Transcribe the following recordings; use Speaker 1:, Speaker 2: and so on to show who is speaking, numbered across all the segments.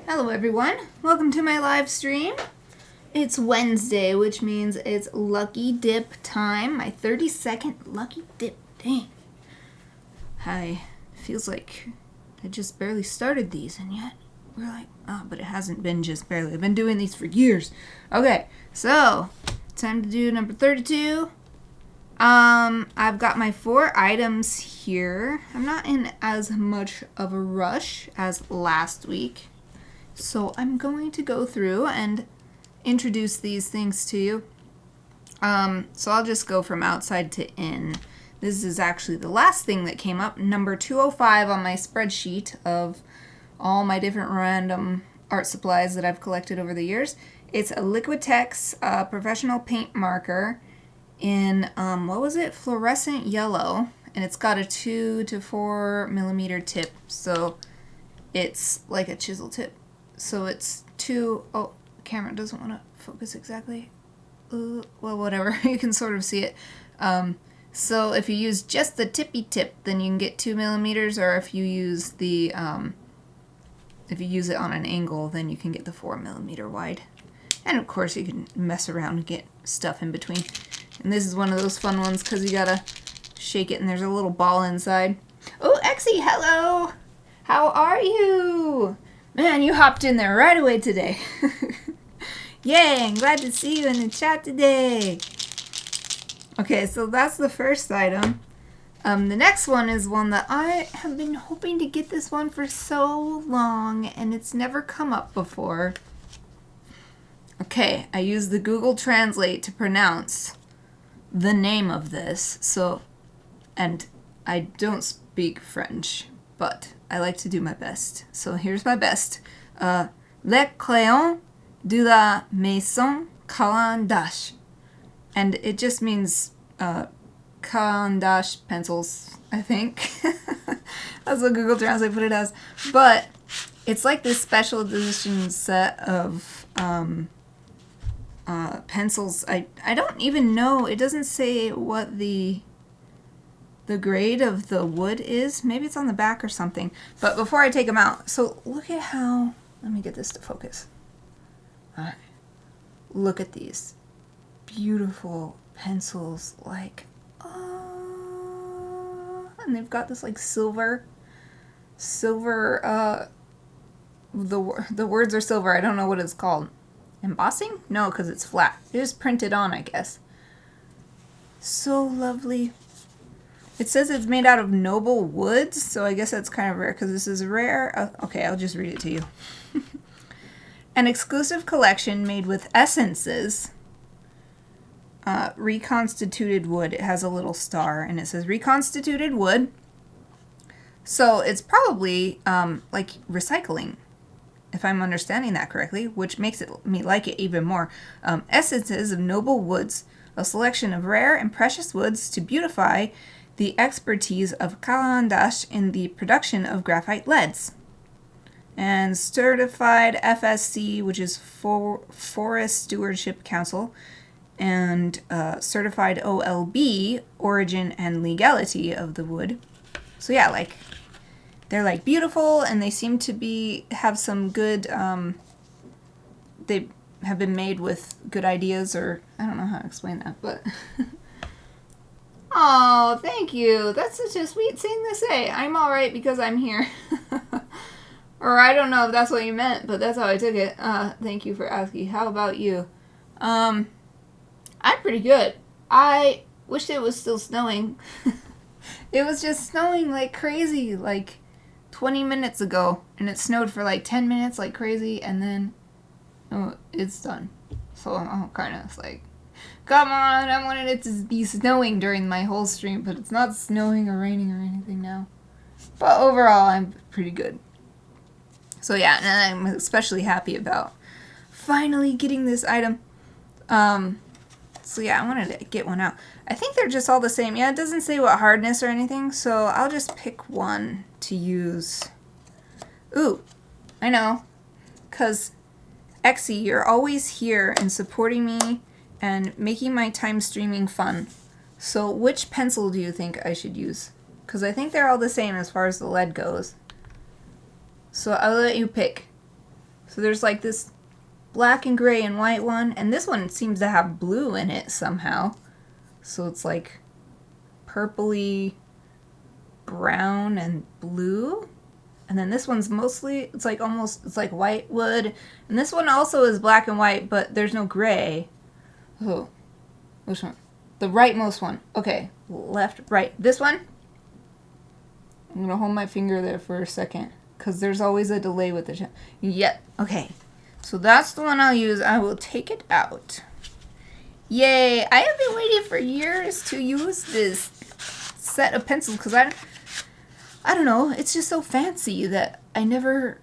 Speaker 1: Hello everyone, welcome to my live stream. It's Wednesday, which means it's Lucky Dip time, my 30-second Lucky Dip. Dang. Hi, feels like I just barely started these and yet we're like, oh, but it hasn't been just barely. I've been doing these for years. Okay, so time to do number 32. I've got my 4 items here. I'm not in as much of a rush as last week. So I'm going to go through and introduce these things to you. So I'll just go from outside to in. This is actually the last thing that came up, number 205 on my spreadsheet of all my different random art supplies that I've collected over the years. It's a Liquitex professional paint marker in, what was it? Fluorescent yellow. And it's got a 2 to 4 millimeter tip. So it's like a chisel tip. So it's oh, camera doesn't want to focus exactly. Well, whatever. You can sort of see it. So if you use just the tippy tip, then you can get 2 millimeters, or if you use the, if you use it on an angle, then you can get the 4 millimeter wide. And of course you can mess around and get stuff in between. And this is one of those fun ones because you gotta shake it and there's a little ball inside. Oh, Exie, hello! How are you? Man, you hopped in there right away today. Yay, I'm glad to see you in the chat today. Okay, so that's the first item. The next one is one that I have been hoping to get this one for so long, and it's never come up before. Okay, I used the Google Translate to pronounce the name of this, so, and I don't speak French, but I like to do my best. So here's my best. Le crayon de la maison Caran-d'Ache. And it just means Caran-d'Ache pencils, I think. That's what Google Translate put it as. But it's like this special edition set of pencils. I don't even know. It doesn't say what the grade of the wood is. Maybe it's on the back or something. But before I take them out, so look at how, let me get this to focus. All right. Look at these beautiful pencils, like, and they've got this like silver, the words are silver. I don't know what it's called. Embossing? No, because it's flat. It is printed on, I guess. So lovely. It says it's made out of noble woods, so I guess that's kind of rare because this is rare. Okay, I'll just read it to you. An exclusive collection made with essences, reconstituted wood. It has a little star and it says reconstituted wood. So it's probably like recycling, if I'm understanding that correctly, which makes me like it even more. Essences of noble woods, a selection of rare and precious woods to beautify the expertise of Caran-d'Ache in the production of graphite leads. And certified FSC, which is Forest Stewardship Council, and certified OLB, origin and legality of the wood. So yeah, like, they're like beautiful, and they seem to have some good, they have been made with good ideas, or I don't know how to explain that, but... Oh, thank you. That's such a sweet thing to say. I'm alright because I'm here. Or I don't know if that's what you meant, but that's how I took it. Thank you for asking. How about you? I'm pretty good. I wish it was still snowing. It was just snowing like crazy, like 20 minutes ago. And it snowed for like 10 minutes like crazy, and then it's done. So I'm kind of like, come on, I wanted it to be snowing during my whole stream, but it's not snowing or raining or anything now. But overall, I'm pretty good. So yeah, and I'm especially happy about finally getting this item. So yeah, I wanted to get one out. I think they're just all the same. Yeah, it doesn't say what hardness or anything, so I'll just pick one to use. Ooh, I know. Because, Exie, you're always here and supporting me and making my time streaming fun. So which pencil do you think I should use? Because I think they're all the same as far as the lead goes. So I'll let you pick. So there's like this black and gray and white one, and this one seems to have blue in it somehow. So it's like purpley brown and blue. And then this one's mostly, it's like white wood. And this one also is black and white, but there's no gray. Oh, which one? The rightmost one. Okay, left, right. This one. I'm gonna hold my finger there for a second, because there's always a delay with the Yep, okay. So that's the one I'll use. I will take it out. Yay! I have been waiting for years to use this set of pencils, because I don't know, it's just so fancy that I never...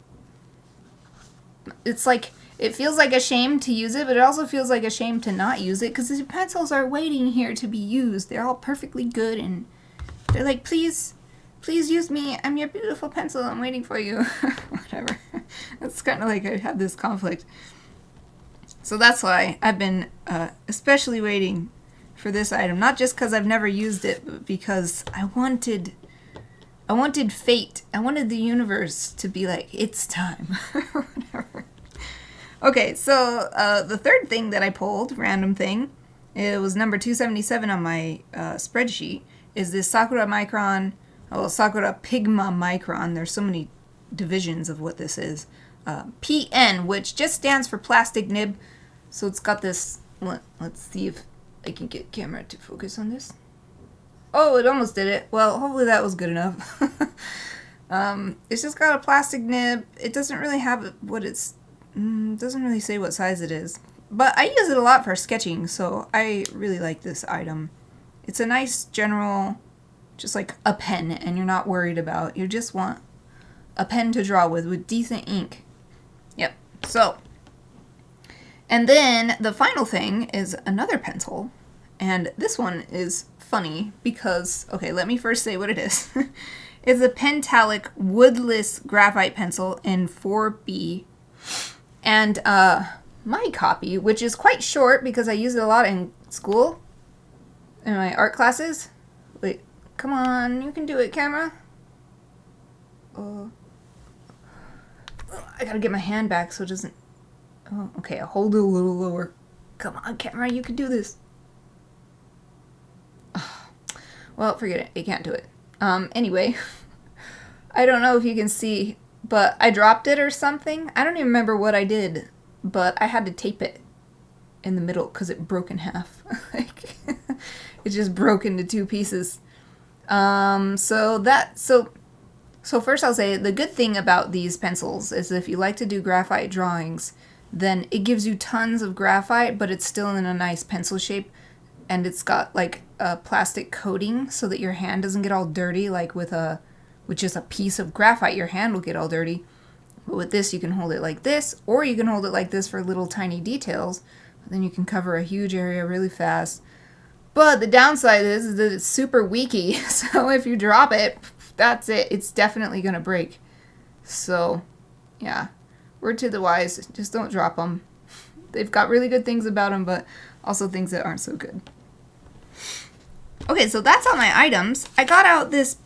Speaker 1: It's like, it feels like a shame to use it, but it also feels like a shame to not use it, because the pencils are waiting here to be used. They're all perfectly good, and they're like, please use me. I'm your beautiful pencil. I'm waiting for you. Whatever. It's kind of like I have this conflict. So that's why I've been especially waiting for this item. Not just because I've never used it, but because I wanted fate. I wanted the universe to be like, it's time. Whatever. Okay, so the third thing that I pulled, random thing, it was number 277 on my spreadsheet, is this Sakura Micron, Sakura Pigma Micron. There's so many divisions of what this is. PN, which just stands for plastic nib. So it's got this, let's see if I can get camera to focus on this. Oh, it almost did it. Well, hopefully that was good enough. It's just got a plastic nib. It doesn't really have what it's, doesn't really say what size it is. But I use it a lot for sketching, so I really like this item. It's a nice general, just like a pen, and you're not worried about, you just want a pen to draw with decent ink. Yep, so. And then the final thing is another pencil, and this one is funny because, okay, let me first say what it is. It's a Pentalic woodless graphite pencil in 4B, and my copy, which is quite short because I use it a lot in school, in my art classes. Wait, come on, you can do it, camera. I gotta get my hand back so it doesn't... Oh, okay, I'll hold it a little lower. Come on, camera, you can do this. Well, forget it. You can't do it. Anyway, I don't know if you can see, but I dropped it or something. I don't even remember what I did, but I had to tape it in the middle because it broke in half. Like, it just broke into two pieces. So first I'll say the good thing about these pencils is if you like to do graphite drawings, then it gives you tons of graphite, but it's still in a nice pencil shape, and it's got like a plastic coating so that your hand doesn't get all dirty, like with just a piece of graphite, your hand will get all dirty. But with this, you can hold it like this, or you can hold it like this for little tiny details, but then you can cover a huge area really fast. But the downside is that it's super weaky, so if you drop it, that's it. It's definitely going to break. So, yeah. Word to the wise, just don't drop them. They've got really good things about them, but also things that aren't so good. Okay, so that's all my items. I got out this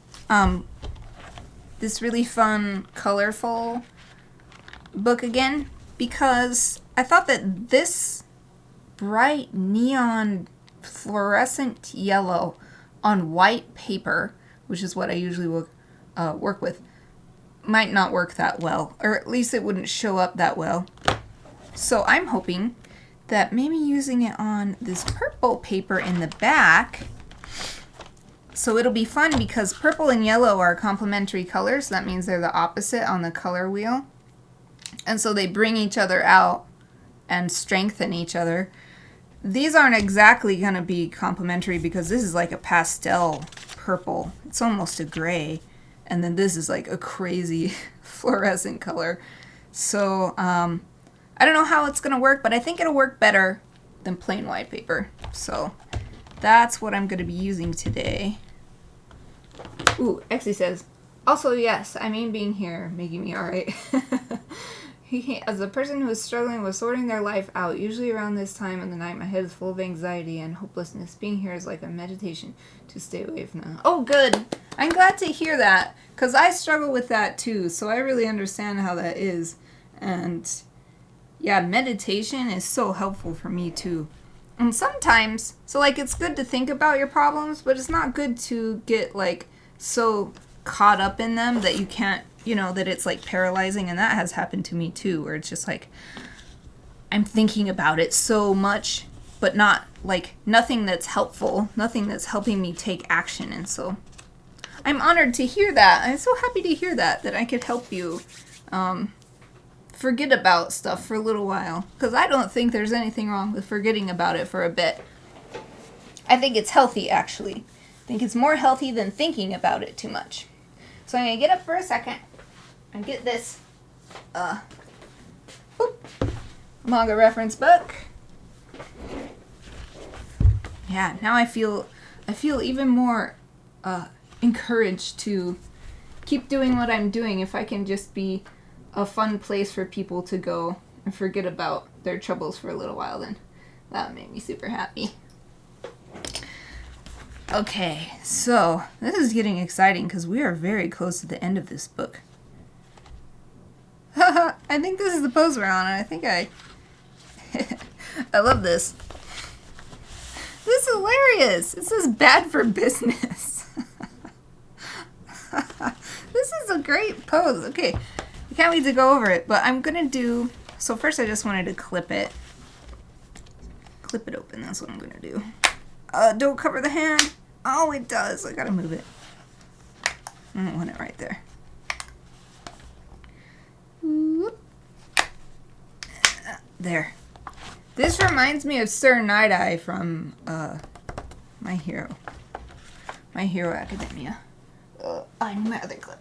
Speaker 1: really fun, colorful book again because I thought that this bright neon fluorescent yellow on white paper, which is what I usually work with, might not work that well, or at least it wouldn't show up that well. So I'm hoping that maybe using it on this purple paper in the back, so it'll be fun because purple and yellow are complementary colors. So that means they're the opposite on the color wheel. And so they bring each other out and strengthen each other. These aren't exactly going to be complementary because this is like a pastel purple. It's almost a gray. And then this is like a crazy fluorescent color. So I don't know how it's going to work, but I think it'll work better than plain white paper. So that's what I'm going to be using today. Ooh, Exy says, also yes, I mean being here, making me alright. As a person who is struggling with sorting their life out, usually around this time of the night, my head is full of anxiety and hopelessness. Being here is like a meditation to stay away from that. Oh, good. I'm glad to hear that, because I struggle with that too, so I really understand how that is. And Yeah, meditation is so helpful for me too. And sometimes, so like it's good to think about your problems, but it's not good to get like so caught up in them that you can't, that it's like paralyzing. And that has happened to me too, where it's just like I'm thinking about it so much, but not like nothing that's helpful, nothing that's helping me take action. And so I'm honored to hear that. I'm so happy to hear that I could help you forget about stuff for a little while. Because I don't think there's anything wrong with forgetting about it for a bit. I think it's healthy, actually. I think it's more healthy than thinking about it too much. So I'm going to get up for a second and get this manga reference book. Yeah, now I feel even more encouraged to keep doing what I'm doing if I can just be a fun place for people to go and forget about their troubles for a little while, then that made me super happy. Okay, so this is getting exciting because we are very close to the end of this book. Haha, I think this is the pose we're on, and I think I love this. This is hilarious. This is bad for business. This is a great pose. Okay, I can't wait to go over it, but I'm gonna do, so first I just wanted to clip it. Clip it open, that's what I'm gonna do. Don't cover the hand. Oh, it does. I gotta move it. I don't want it right there. There. This reminds me of Sir Night-Eye from My Hero Academia. I'm mad at clip.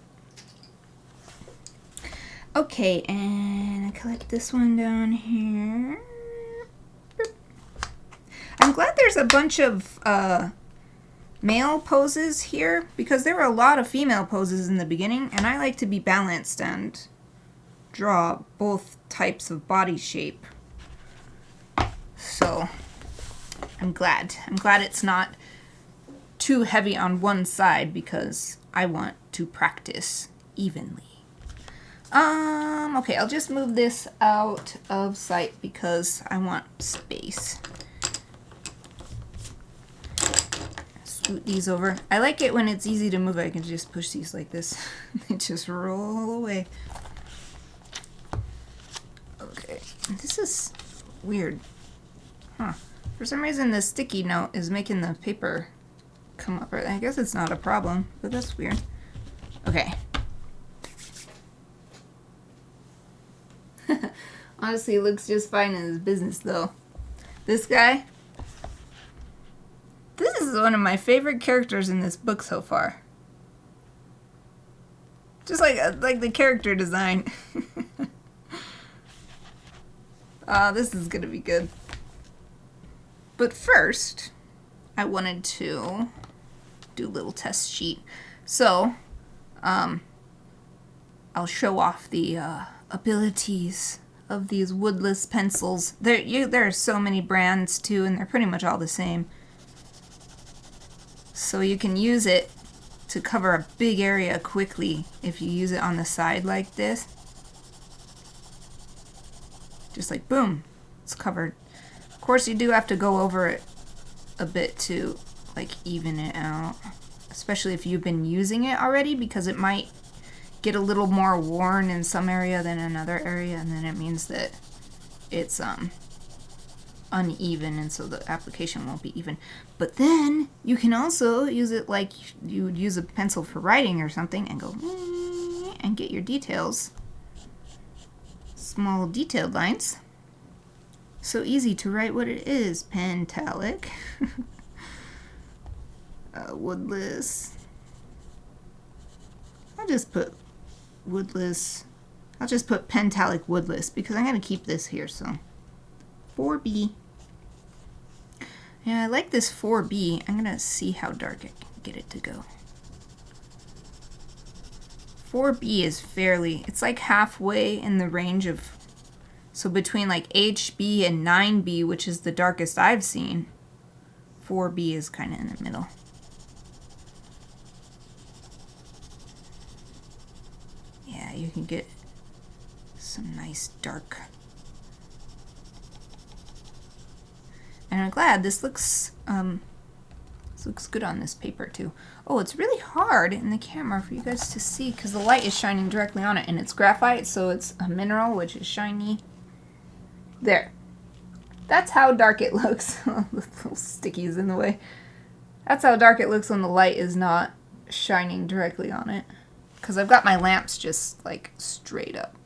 Speaker 1: Okay, and I collect this one down here. I'm glad there's a bunch of male poses here because there were a lot of female poses in the beginning, and I like to be balanced and draw both types of body shape. So I'm glad it's not too heavy on one side because I want to practice evenly. Okay, I'll just move this out of sight because I want space. Scoot these over. I like it when it's easy to move. I can just push these like this. They just roll away. Okay, this is weird. Huh. For some reason the sticky note is making the paper come up. I guess it's not a problem, but that's weird. Okay. Honestly, it looks just fine in his business though. This guy. This is one of my favorite characters in this book so far. Just like the character design. This is gonna be good. But first, I wanted to do a little test sheet. So, I'll show off the abilities of these woodless pencils. There are so many brands too, and they're pretty much all the same. So you can use it to cover a big area quickly if you use it on the side like this. Just like boom, it's covered. Of course you do have to go over it a bit to like even it out, especially if you've been using it already, because it might get a little more worn in some area than another area, and then it means that it's uneven, and so the application won't be even. But then you can also use it like you would use a pencil for writing or something and go and get your details, small detailed lines. So easy to write what it is. Pentalic. Woodless. I'll just put woodless. I'll just put Pentalic woodless because I'm going to keep this here. So 4B. Yeah, I like this 4B. I'm going to see how dark I can get it to go. 4B is fairly, it's like halfway in the range of, so between like HB and 9B, which is the darkest I've seen, 4B is kind of in the middle. Yeah, you can get some nice dark And I'm glad this looks good on this paper too. Oh, it's really hard in the camera for you guys to see because the light is shining directly on it, and it's graphite, so it's a mineral, which is shiny. There. That's how dark it looks. The little stickies in the way. That's how dark it looks when the light is not shining directly on it. Because I've got my lamps just like straight up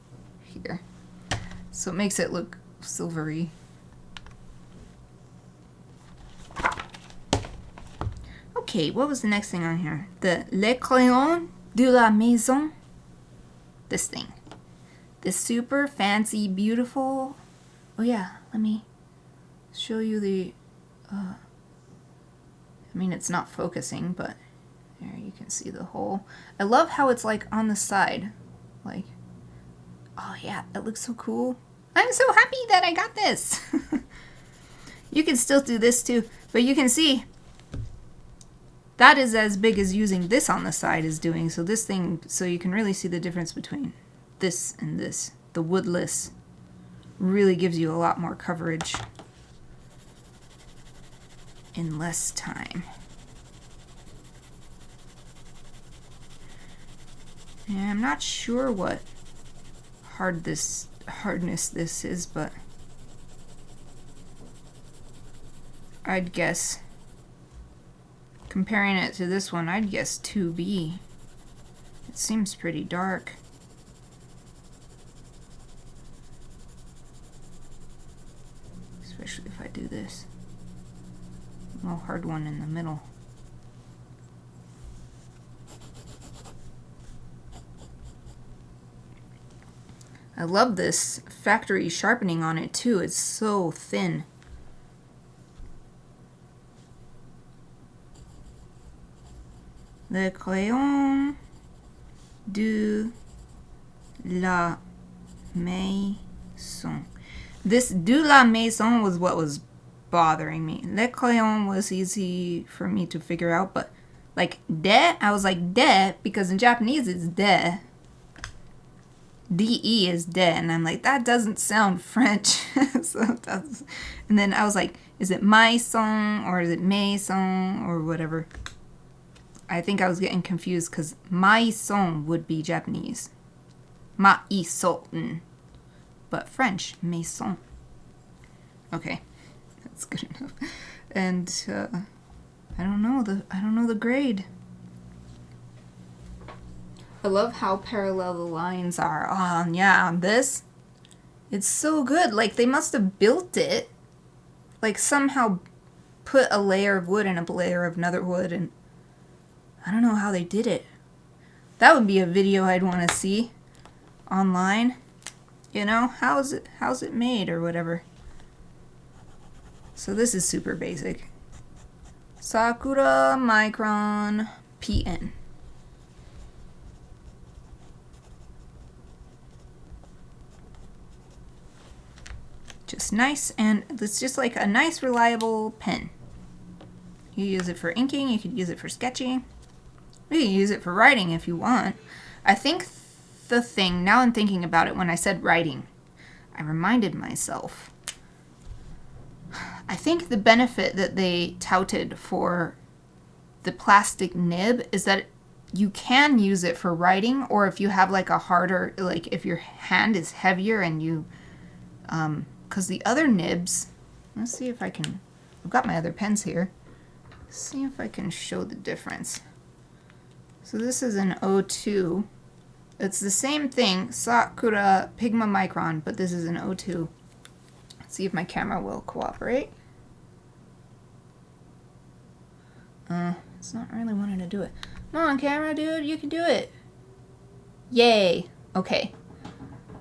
Speaker 1: here. So it makes it look silvery. Okay, what was the next thing on here? The Le Crayon de la Maison. This thing. This super fancy, beautiful... Oh yeah, let me show you the... I mean, it's not focusing, but there you can see the hole. I love how it's like on the side. Like, oh yeah, that looks so cool. I'm so happy that I got this. You can still do this too, but you can see that is as big as using this on the side is doing. So this thing, so you can really see the difference between this and this. The woodless really gives you a lot more coverage in less time. And I'm not sure what hardness this is, but I'd guess, comparing it to this one, I'd guess 2B. It seems pretty dark. Especially if I do this. A little hard one in the middle. I love this factory sharpening on it too. It's so thin. Le Crayon de la Maison. This de la Maison was what was bothering me. Le Crayon was easy for me to figure out, but like de, I was like de because in Japanese it's de. DE is de, and I'm like, that doesn't sound French. So that's, and then I was like, is it maison or is it maison or whatever? I think I was getting confused because maison would be Japanese. Maison. But French, maison. Okay, that's good enough. And I don't know the grade. I love how parallel the lines are. Oh, yeah, on this, it's so good. Like, they must have built it. Like, somehow put a layer of wood and a layer of another wood, and I don't know how they did it. That would be a video I'd want to see online. You know, how's it made or whatever. So this is super basic. Sakura Micron PN. Just nice, and it's just like a nice reliable pen. You use it for inking, you could use it for sketching. You can use it for writing if you want. I think the thing, now I'm thinking about it, when I said writing, I reminded myself. I think the benefit that they touted for the plastic nib is that you can use it for writing, or if you have like a harder, like if your hand is heavier and you, because the other nibs, let's see if I can, I've got my other pens here. Let's see if I can show the difference. So this is an 02. It's the same thing, Sakura Pigma Micron, but this is an 02. Let's see if my camera will cooperate. It's not really wanting to do it. Come on, camera, dude, you can do it. Yay. Okay.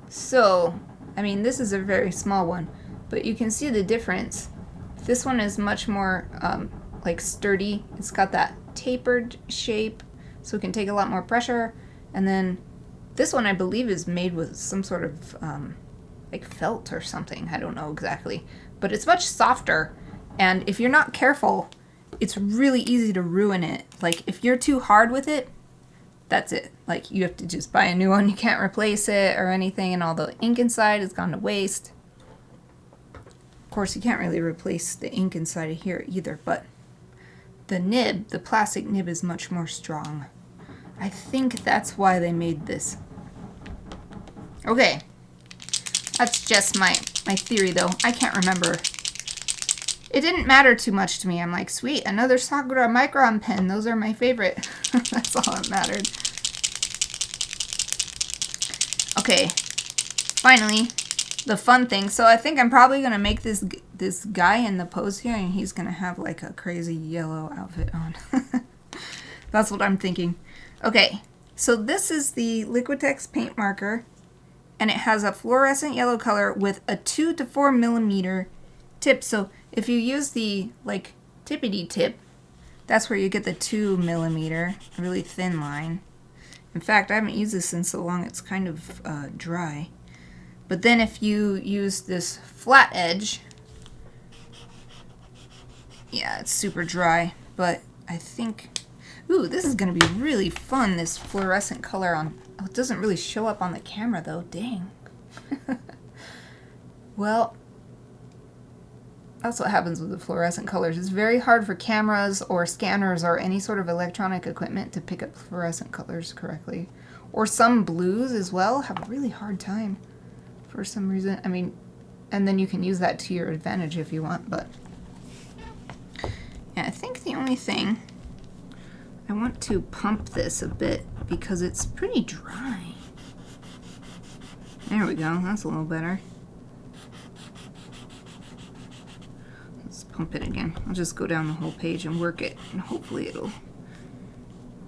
Speaker 1: So, I mean, this is a very small one, but you can see the difference. This one is much more like sturdy. It's got that tapered shape, so it can take a lot more pressure. And then this one, I believe, is made with some sort of like felt or something. I don't know exactly, but it's much softer. And if you're not careful, it's really easy to ruin it. Like if you're too hard with it, that's it. Like you have to just buy a new one. You can't replace it or anything, and all the ink inside has gone to waste. Of course, you can't really replace the ink inside of here either, but the nib, the plastic nib, is much more strong. I think that's why they made this. Okay. That's just my theory, though. I can't remember. It didn't matter too much to me. I'm like, sweet, another Sakura Micron pen. Those are my favorite. That's all that mattered. Okay. Finally, the fun thing. So I think I'm probably going to make this guy in the pose here, and he's going to have like a crazy yellow outfit on. That's what I'm thinking. Okay. So this is the Liquitex paint marker. And it has a fluorescent yellow color with a 2 to 4 millimeter tip. So if you use the like tippity tip, that's where you get the 2 millimeter, really thin line. In fact, I haven't used this in so long, it's kind of dry. But then if you use this flat edge, yeah, it's super dry. But I think, ooh, this is going to be really fun, this fluorescent color on. Oh, it doesn't really show up on the camera, though. Dang. Well, that's what happens with the fluorescent colors. It's very hard for cameras or scanners or any sort of electronic equipment to pick up fluorescent colors correctly. Or some blues as well have a really hard time for some reason. I mean, and then you can use that to your advantage if you want, but yeah, I think the only thing, I want to pump this a bit because it's pretty dry. There we go, that's a little better. Let's pump it again. I'll just go down the whole page and work it, and hopefully it'll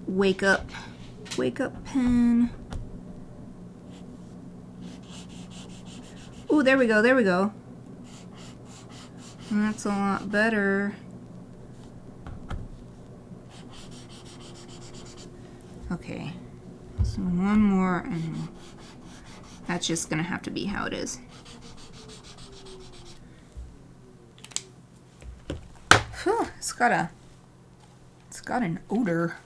Speaker 1: wake up. Wake up, pen. Ooh, there we go, there we go. That's a lot better. Okay, so one more, and that's just gonna have to be how it is. Whew, it's got an odor.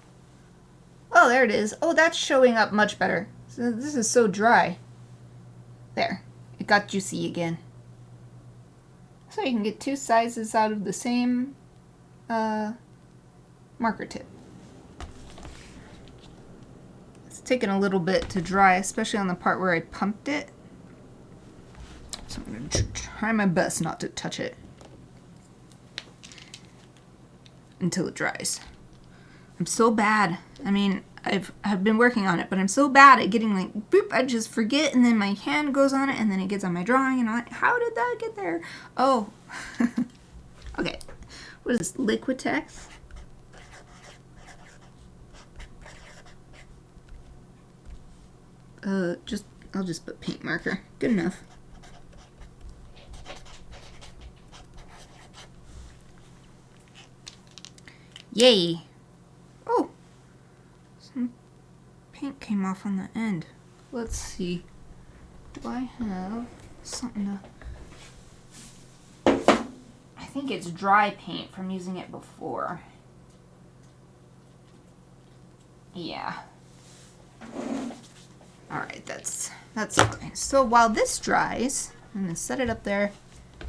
Speaker 1: Oh, there it is. Oh, that's showing up much better. So this is so dry. There, it got juicy again. So you can get two sizes out of the same marker tip. Taken a little bit to dry, especially on the part where I pumped it. So I'm going to try my best not to touch it until it dries. I'm so bad. I mean, I've been working on it, but I'm so bad at getting like, boop, I just forget, and then my hand goes on it, and then it gets on my drawing, and I'm like, how did that get there? Oh. Okay. What is this? Liquitex? I'll just put paint marker. Good enough. Yay! Oh! Some paint came off on the end. Let's see. Do I have something to... I think it's dry paint from using it before. Yeah. Alright, that's fine. So while this dries, I'm going to set it up there.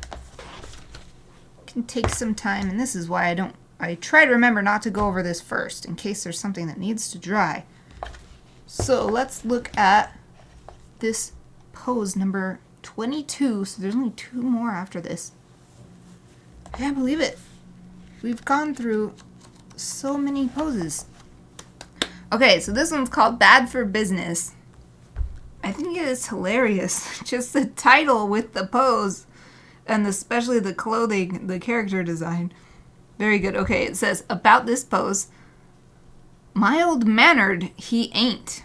Speaker 1: It can take some time, and this is why I try to remember not to go over this first, in case there's something that needs to dry. So let's look at this pose number 22, so there's only 2 more after this. I can't believe it. We've gone through so many poses. Okay, so this one's called Bad for Business. I think it is hilarious. Just the title with the pose and especially the clothing, the character design. Very good. Okay, it says, about this pose, mild-mannered he ain't.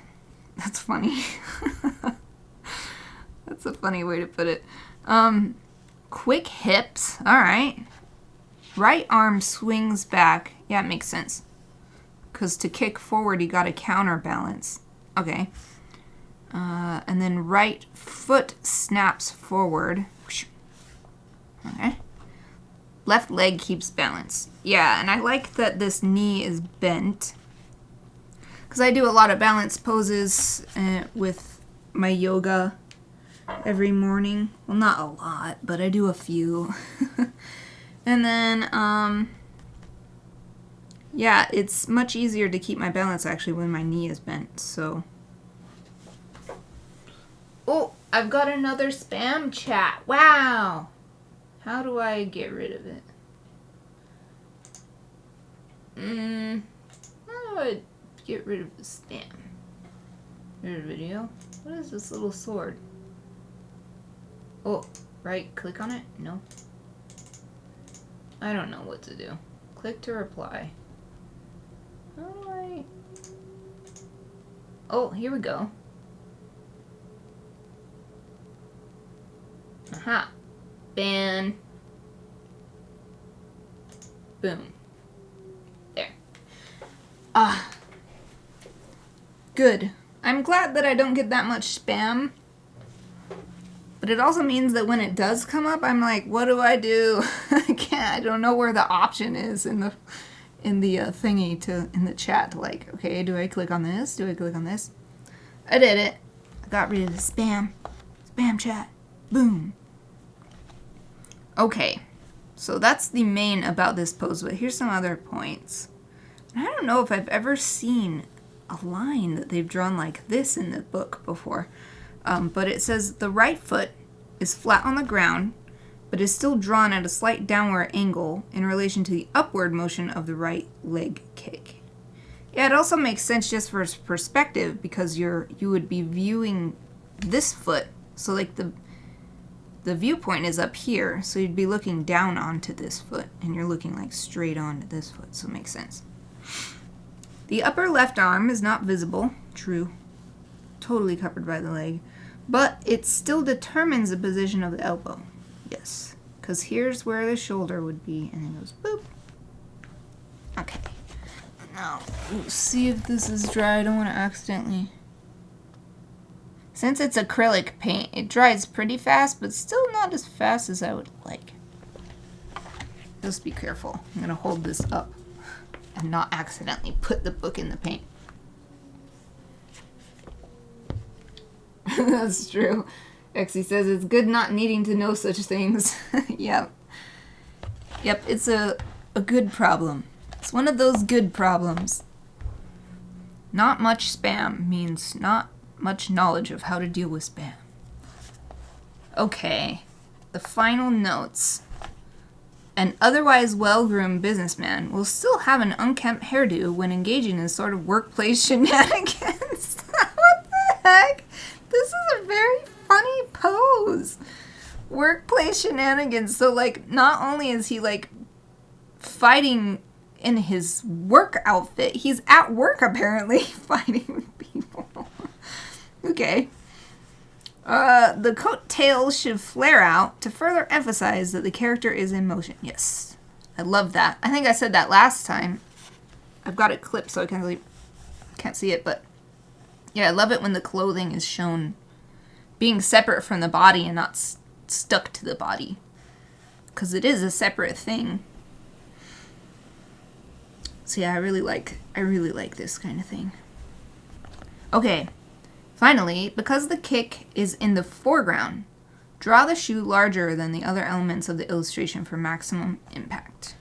Speaker 1: That's funny. That's a funny way to put it. Quick hips. All right. Right arm swings back. Yeah, it makes sense. Because to kick forward, you got to counterbalance. Okay. And then right foot snaps forward. Okay. Left leg keeps balance. Yeah, and I like that this knee is bent. Because I do a lot of balance poses with my yoga every morning. Well, not a lot, but I do a few. And then, yeah, it's much easier to keep my balance actually when my knee is bent, so. Oh, I've got another spam chat. Wow. How do I get rid of it? How do I get rid of the spam? Rid of video? What is this little sword? Oh, right, click on it? No. I don't know what to do. Click to reply. How do I... Oh, here we go. Aha. Ban. Boom. There. Ah. Good. I'm glad that I don't get that much spam. But it also means that when it does come up, I'm like, what do I do? I don't know where the option is in the thingy in the chat. Like, okay, do I click on this? Do I click on this? I did it. I got rid of the spam. Spam chat. Boom. Okay. So that's the main about this pose, but here's some other points. And I don't know if I've ever seen a line that they've drawn like this in the book before. But it says the right foot is flat on the ground, but is still drawn at a slight downward angle in relation to the upward motion of the right leg kick. Yeah, it also makes sense just for perspective because you would be viewing this foot, so like the viewpoint is up here, so you'd be looking down onto this foot, and you're looking like straight onto this foot, so it makes sense. The upper left arm is not visible, true, totally covered by the leg, but it still determines the position of the elbow. Yes, because here's where the shoulder would be, and it goes boop. Okay. Now, see if this is dry. I don't want to accidentally... Since it's acrylic paint, it dries pretty fast, but still not as fast as I would like. Just be careful. I'm going to hold this up and not accidentally put the book in the paint. That's true. Exie says it's good not needing to know such things. Yep. Yep, it's a good problem. It's one of those good problems. Not much spam means not much knowledge of how to deal with spam. Okay, the final notes. An otherwise well-groomed businessman will still have an unkempt hairdo when engaging in sort of workplace shenanigans. What the heck? This is a very funny pose. Workplace shenanigans. So, like, not only is he, like, fighting in his work outfit, he's at work, apparently, fighting with people. Okay. The coat tails should flare out to further emphasize that the character is in motion. Yes. I love that. I think I said that last time. I've got it clipped so I can't see it, but yeah, I love it when the clothing is shown being separate from the body and not stuck to the body. Because it is a separate thing. So yeah, I really like this kind of thing. Okay. Finally, because the kick is in the foreground, draw the shoe larger than the other elements of the illustration for maximum impact.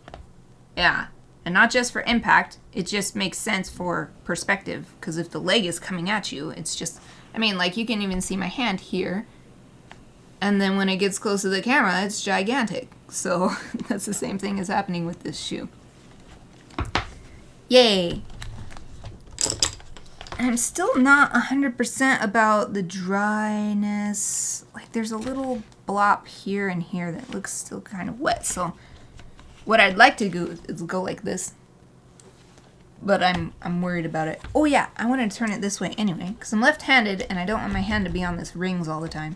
Speaker 1: Yeah, and not just for impact, it just makes sense for perspective, because if the leg is coming at you, it's just, I mean, like, you can even see my hand here, and then when it gets close to the camera, it's gigantic. So that's the same thing as happening with this shoe. Yay! I'm still not 100% about the dryness. Like, there's a little blop here and here that looks still kind of wet. So what I'd like to do is go like this. But I'm worried about it. Oh yeah, I want to turn it this way anyway, because I'm left-handed and I don't want my hand to be on this rings all the time.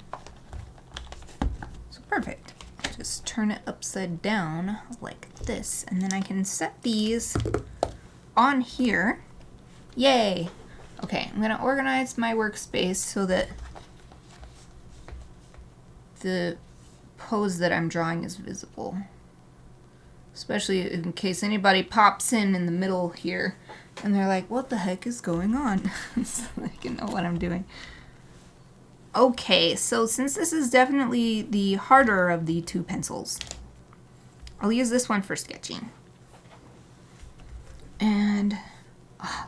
Speaker 1: So perfect. Just turn it upside down like this, and then I can set these on here. Yay! Okay, I'm going to organize my workspace so that the pose that I'm drawing is visible. Especially in case anybody pops in the middle here and they're like, what the heck is going on? So they can know what I'm doing. Okay, so since this is definitely the harder of the two pencils, I'll use this one for sketching. And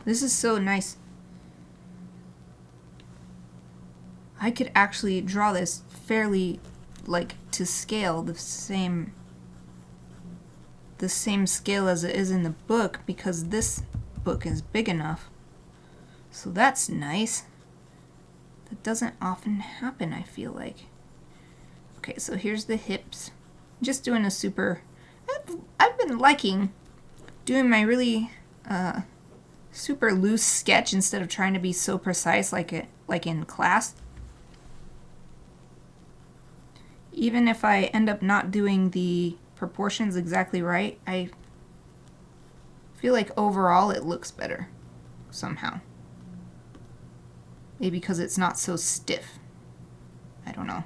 Speaker 1: this is so nice. I could actually draw this fairly like to scale, the same scale as it is in the book, because this book is big enough. So that's nice. That doesn't often happen, I feel like. Okay, so here's the hips. Just doing a super... I've been liking doing my really super loose sketch instead of trying to be so precise like in class. Even if I end up not doing the proportions exactly right, I feel like overall it looks better somehow. Maybe because it's not so stiff. I don't know.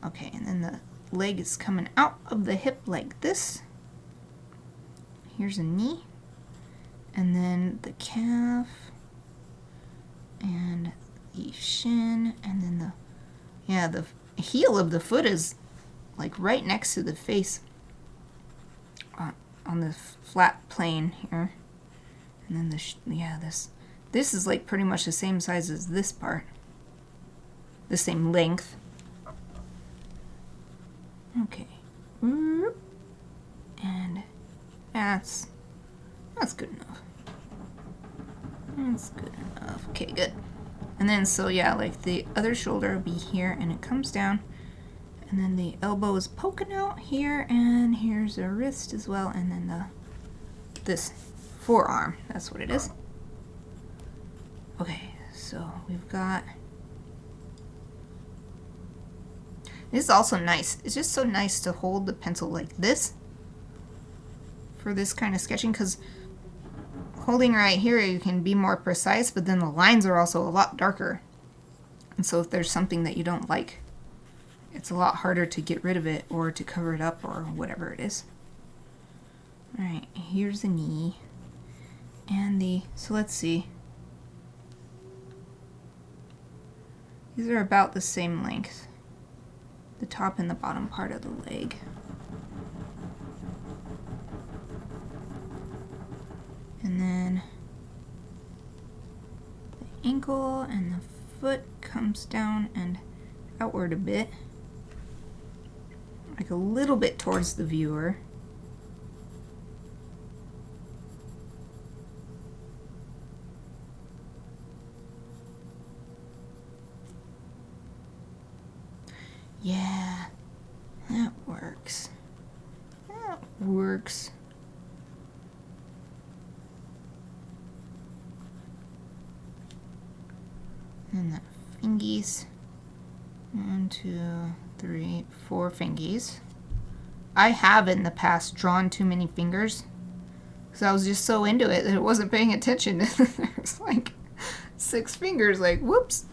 Speaker 1: Okay, and then the leg is coming out of the hip like this. Here's a knee. And then the calf. And the shin. And then the heel of the foot is like right next to the face on the flat plane here. And then this is like pretty much the same size as this part. The same length. Okay. And that's good enough. That's good enough. Okay, good. And then so yeah, like the other shoulder will be here and it comes down. And then the elbow is poking out here, and here's a wrist as well, and then this forearm. That's what it is. Okay, so we've got... This is also nice. It's just so nice to hold the pencil like this for this kind of sketching, because holding right here you can be more precise, but then the lines are also a lot darker. And so if there's something that you don't like, it's a lot harder to get rid of it or to cover it up or whatever it is. Alright, here's the knee. And so let's see. These are about the same length. The top and the bottom part of the leg. And then the ankle and the foot comes down and outward a bit. Like a little bit towards the viewer. Yeah, that works. That works. And the fingies. 1, 2, 3, 4 fingies. I have in the past drawn too many fingers because I was just so into it that I wasn't paying attention. There's like 6 fingers, like, whoops.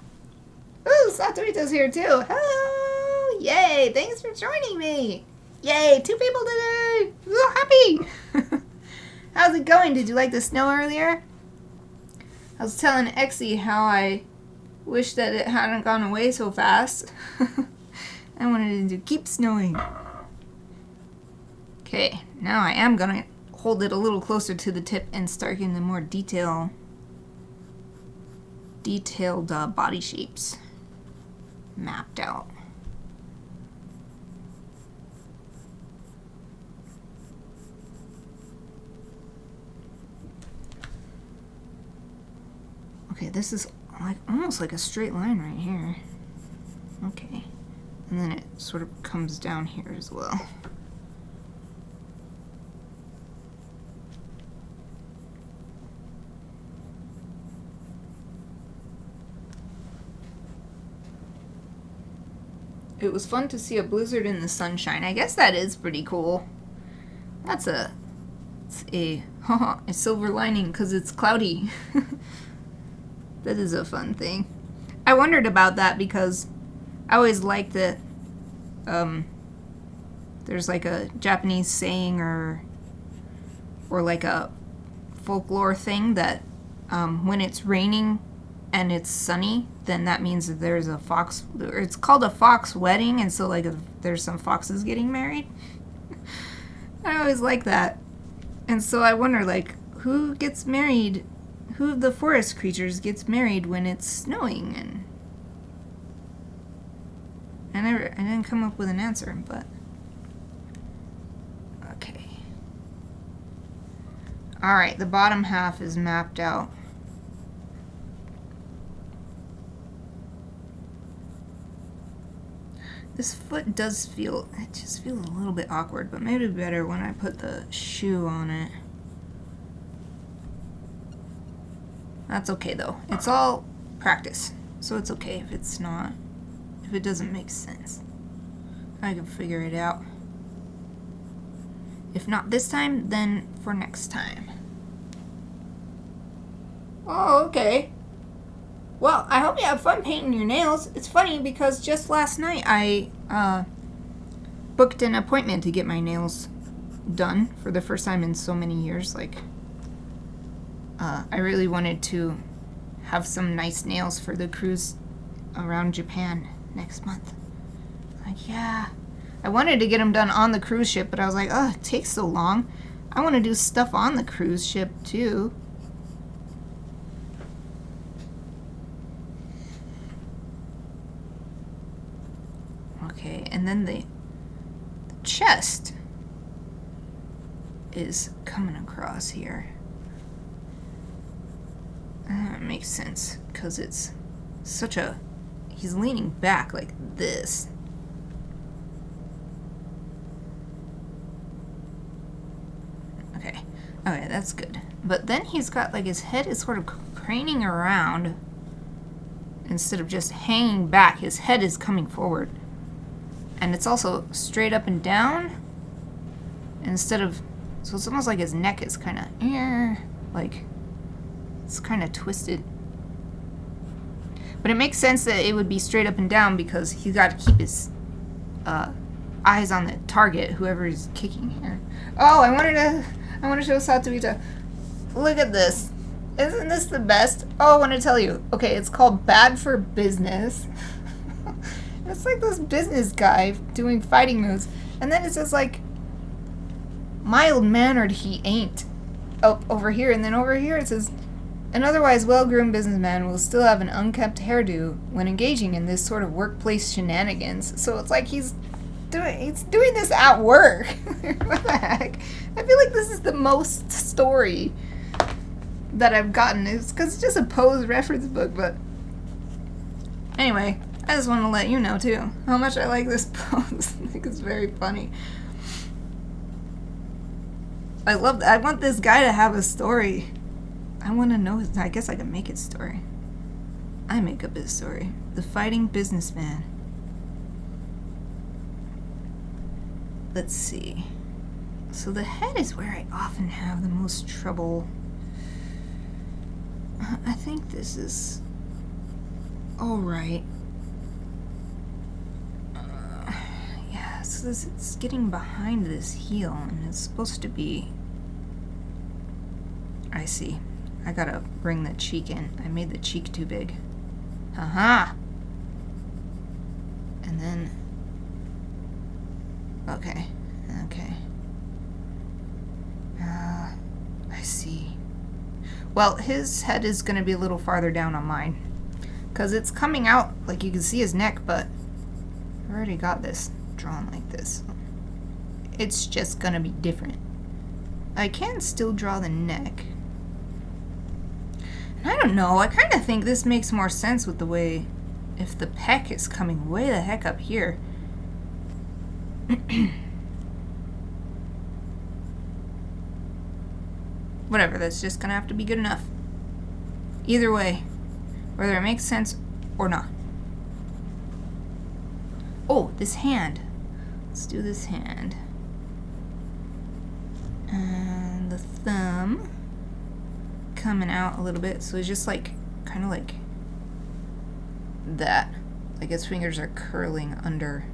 Speaker 1: Ooh, Satorita's here too. Hello! Yay! Thanks for joining me! Yay! 2 people today! I'm so happy! How's it going? Did you like the snow earlier? I was telling Exie how I wish that it hadn't gone away so fast. I wanted it to keep snowing. Okay, now I am gonna hold it a little closer to the tip and start getting the more detailed body shapes mapped out. Okay, this is like almost like a straight line right here. Okay, and then it sort of comes down here as well. It was fun to see a blizzard in the sunshine. I guess that is pretty cool. It's a silver lining because it's cloudy. That is a fun thing. I wondered about that because I always liked that there's like a Japanese saying or like a folklore thing that when it's raining and it's sunny, then that means that there's a fox, or it's called a fox wedding, and so like if there's some foxes getting married. I always like that. And so I wonder, like, who gets married, who of the forest creatures gets married when it's snowing? And I didn't come up with an answer, but okay. All right, the bottom half is mapped out. This foot does feel, it just feels a little bit awkward, but maybe better when I put the shoe on it. That's okay though. It's all practice, so it's okay if it's not, if it doesn't make sense. I can figure it out. If not this time, then for next time. Oh, okay. Well, I hope you have fun painting your nails. It's funny because just last night I booked an appointment to get my nails done for the first time in so many years. Like, I really wanted to have some nice nails for the cruise around Japan next month. Like, yeah. I wanted to get them done on the cruise ship, but I was like, oh, it takes so long. I want to do stuff on the cruise ship too. Okay, and then the chest is coming across here. That makes sense, because it's such a... He's leaning back like this. Okay, okay, that's good. But then he's got, like, his head is sort of craning around. Instead of just hanging back, his head is coming forward. And it's also straight up and down instead of, so it's almost like his neck is kind of, like, it's kind of twisted. But it makes sense that it would be straight up and down because he's got to keep his eyes on the target, whoever is kicking here. Oh, I want to show Satuita. Look at this. Isn't this the best? Oh, I want to tell you. Okay, it's called Bad for Business. It's like this business guy doing fighting moves. And then it says, like, mild-mannered he ain't. Oh, over here. And then over here it says, an otherwise well-groomed businessman will still have an unkempt hairdo when engaging in this sort of workplace shenanigans. So it's like he's doing this at work. What the heck? I feel like this is the most story that I've gotten. It's because it's just a Pose reference book, but anyway. I just want to let you know, too, how much I like this pose. I think it's very funny. I love that. I want this guy to have a story. I want to know his... I guess I can make his story. I make up his story. The fighting businessman. Let's see. So the head is where I often have the most trouble. I think this is all right. So it's getting behind this heel, and it's supposed to be... I see. I gotta bring the cheek in. I made the cheek too big. Aha! And then... Okay. Okay. I see. Well, his head is gonna be a little farther down on mine. Because it's coming out, like you can see his neck, but I've already got this drawn like this. It's just gonna be different. I can still draw the neck. And I don't know, I kind of think this makes more sense with the way, if the pec is coming way the heck up here. Whatever, that's just gonna have to be good enough. Either way, whether it makes sense or not. Oh, this hand. Let's do this hand. And the thumb coming out a little bit, so it's just like, kind of like that. Like his fingers are curling under.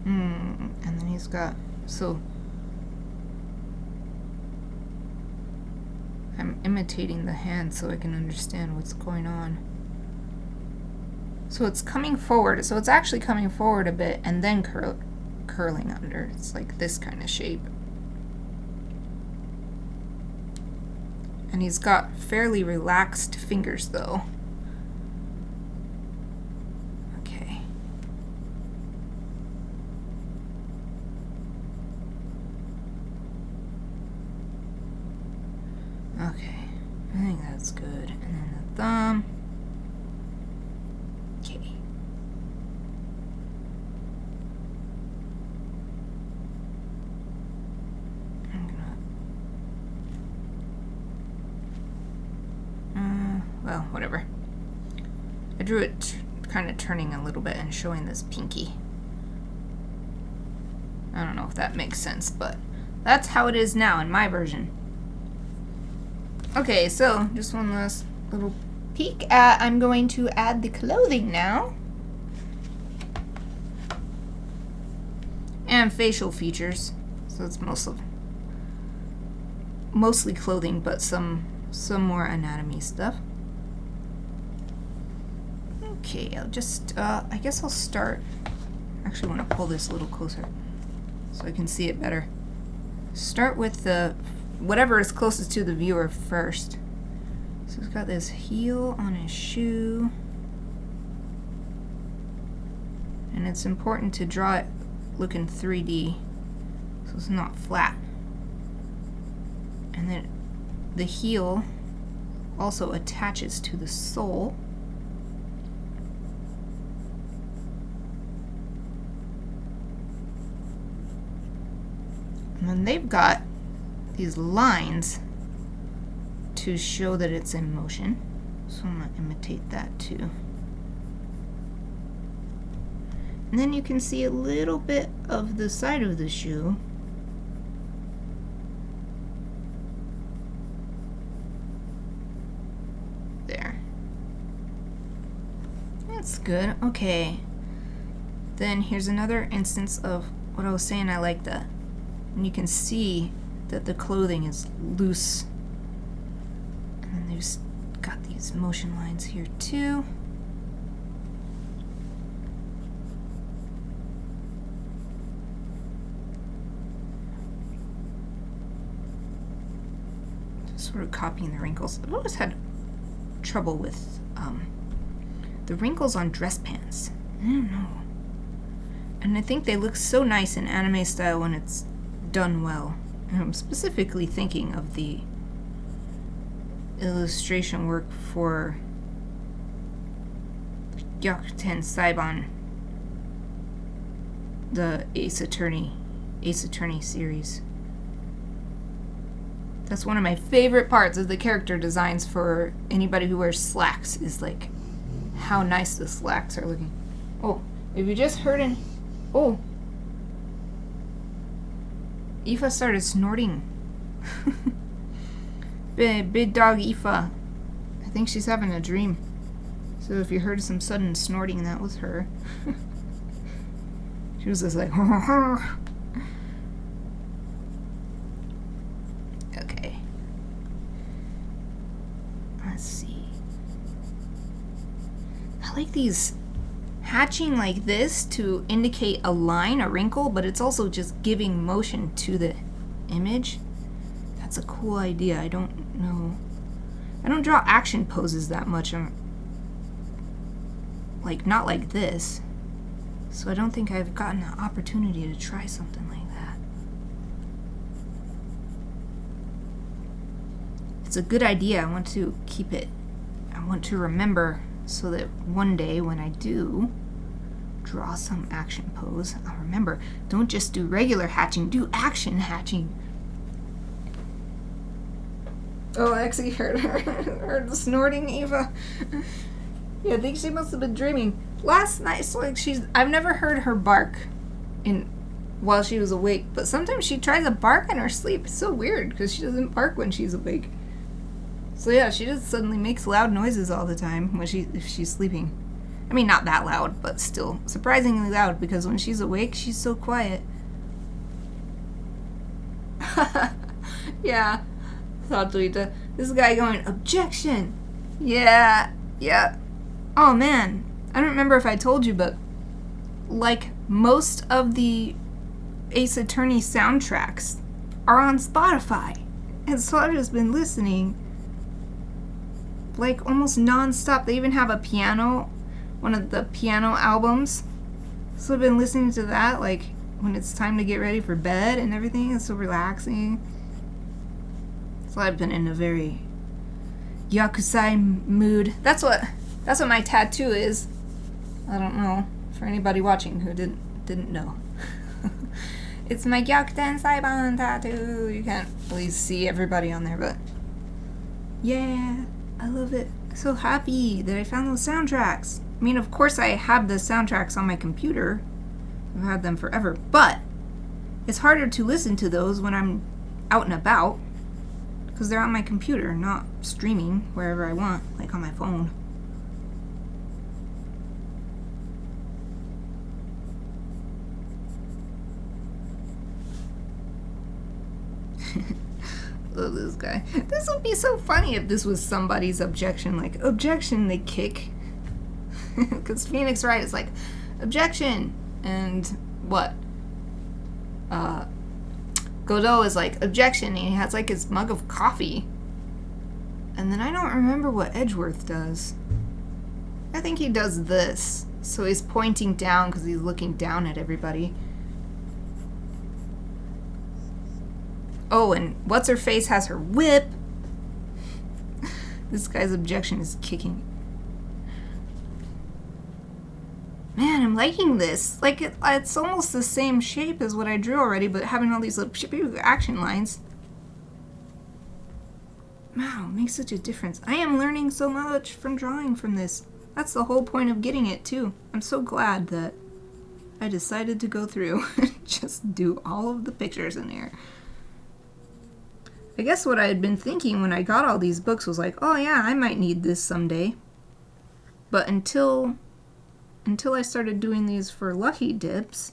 Speaker 1: And then he's got So I'm imitating the hand so I can understand what's going on. So it's coming forward. So it's actually coming forward a bit and then curling under. It's like this kind of shape. And he's got fairly relaxed fingers though. Okay. Okay. I think that's good. And then the thumb. Okay. Well, whatever. I drew it kind of turning a little bit and showing this pinky. I don't know if that makes sense, but that's how it is now in my version. Okay, so just one last little peek at, I'm going to add the clothing now. And facial features. So it's mostly clothing, but some more anatomy stuff. Okay, I'll just, I guess I'll start, actually want to pull this a little closer so I can see it better. Start with the, whatever is closest to the viewer first. So he's got this heel on his shoe. And it's important to draw it looking 3D, so it's not flat. And then the heel also attaches to the sole. And then they've got these lines to show that it's in motion. So I'm going to imitate that too. And then you can see a little bit of the side of the shoe. There. That's good. Okay. Then here's another instance of what I was saying. I like that. And you can see that the clothing is loose. And then they've got these motion lines here too. Just sort of copying the wrinkles. I've always had trouble with the wrinkles on dress pants. I don't know. And I think they look so nice in anime style when it's done well. And I'm specifically thinking of the illustration work for XXXII, the Ace Attorney series. That's one of my favorite parts of the character designs for anybody who wears slacks, is like how nice the slacks are looking. Oh, if you just heard an... Oh! Aoife started snorting. Big dog Aoife. I think she's having a dream. So if you heard some sudden snorting, that was her. She was just like... Okay. Let's see. I like these hatching like this to indicate a line, a wrinkle, but it's also just giving motion to the image. That's a cool idea. I don't know. I don't draw action poses that much. I'm like, not like this. So I don't think I've gotten the opportunity to try something like that. It's a good idea. I want to keep it. I want to remember so that one day when I do draw some action pose, I'll remember, don't just do regular hatching, do action hatching. Oh, I actually heard her snorting, Eva. Yeah, I think she must have been dreaming. Last night, so like I've never heard her bark while she was awake, but sometimes she tries to bark in her sleep. It's so weird, because she doesn't bark when she's awake. So yeah, she just suddenly makes loud noises all the time if she's sleeping. I mean, not that loud, but still surprisingly loud, because when she's awake, she's so quiet. Yeah. Satuita. This guy going, objection. Yeah. Yeah. Oh man. I don't remember if I told you, but like most of the Ace Attorney soundtracks are on Spotify. And so I've just been listening like almost non-stop. They even have a piano, one of the piano albums. So I've been listening to that like when it's time to get ready for bed and everything. It's so relaxing. So I've been in a very yakusai mood. That's what my tattoo is. I don't know for anybody watching who didn't know. It's my Gyakuten Saiban tattoo. You can't really see everybody on there, but yeah, I love it. I'm so happy that I found those soundtracks. I mean, of course I have the soundtracks on my computer. I've had them forever, but it's harder to listen to those when I'm out and about because they're on my computer, not streaming wherever I want, like on my phone. Love this guy. This would be so funny if this was somebody's objection. Like, objection, they kick. Because Phoenix Wright is like, objection. And what? Godot is like, objection. And he has like his mug of coffee. And then I don't remember what Edgeworth does. I think he does this. So he's pointing down because he's looking down at everybody. Oh, and What's-Her-Face has her whip. This guy's objection is kicking. Man, I'm liking this. Like, it's almost the same shape as what I drew already, but having all these little action lines. Wow, it makes such a difference. I am learning so much from drawing from this. That's the whole point of getting it, too. I'm so glad that I decided to go through and just do all of the pictures in there. I guess what I had been thinking when I got all these books was like, oh yeah, I might need this someday. But until I started doing these for Lucky Dips,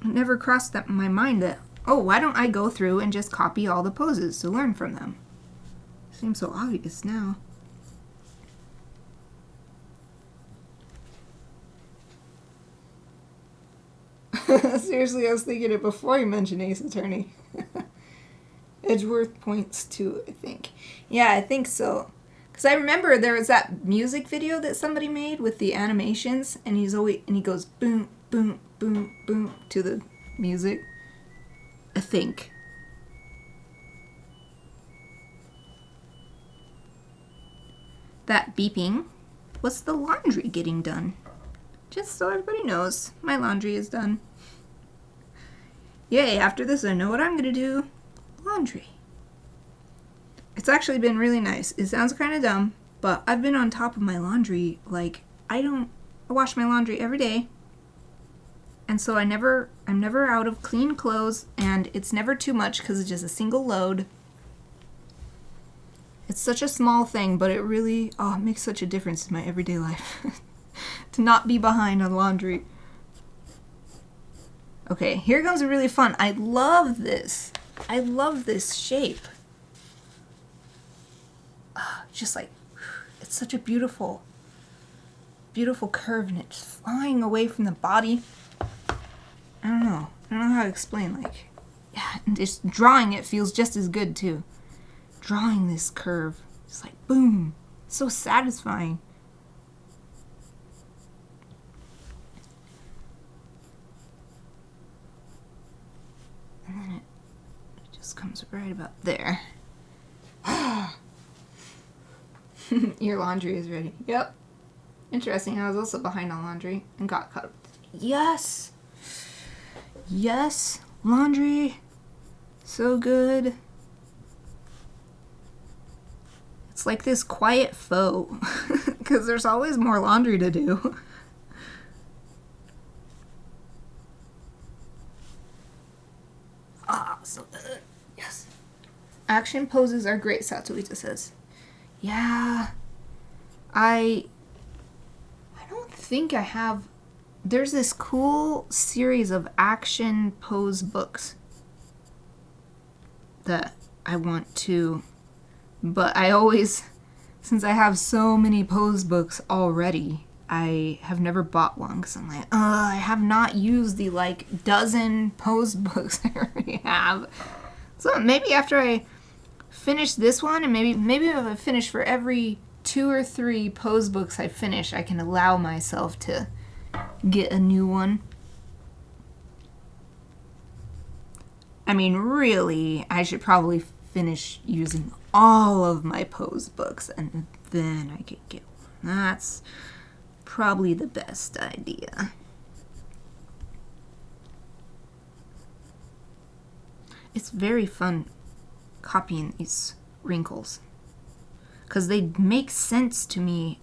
Speaker 1: it never crossed my mind that, oh, why don't I go through and just copy all the poses to learn from them? Seems so obvious now. Seriously, I was thinking it before you mentioned Ace Attorney. Edgeworth points to, I think. Yeah, I think so. Because I remember there was that music video that somebody made with the animations, and he goes boom, boom, boom, boom to the music. I think. That beeping. What's the laundry getting done? Just so everybody knows, my laundry is done. Yay, after this I know what I'm gonna do. Laundry. It's actually been really nice. It sounds kind of dumb, but I've been on top of my laundry. Like, I wash my laundry every day. And so I'm never out of clean clothes, and it's never too much because it's just a single load. It's such a small thing, but it really, it makes such a difference in my everyday life. To not be behind on laundry. Okay, here comes a really fun. I love this. I love this shape. Just like, it's such a beautiful, beautiful curve, and it's flying away from the body. I don't know how to explain, like, yeah, and just drawing it feels just as good too. Drawing this curve, it's like, boom, so satisfying. And then it just comes right about there. Your laundry is ready. Yep. Interesting. I was also behind on laundry and got caught up. Yes. Yes. Laundry. So good. It's like this quiet foe. Because there's always more laundry to do. So good. Yes. Action poses are great, Satuita says. Yeah. I don't think I have. There's this cool series of action pose books. that I want to, but I always, since I have so many pose books already, I have never bought one because I'm like, I have not used the like dozen pose books I already have. So maybe after I finish this one, and maybe if I finish for every 2 or 3 pose books I finish, I can allow myself to get a new one. I mean, really, I should probably finish using all of my pose books and then I could get one. That's probably the best idea. It's very fun copying these wrinkles because they make sense to me.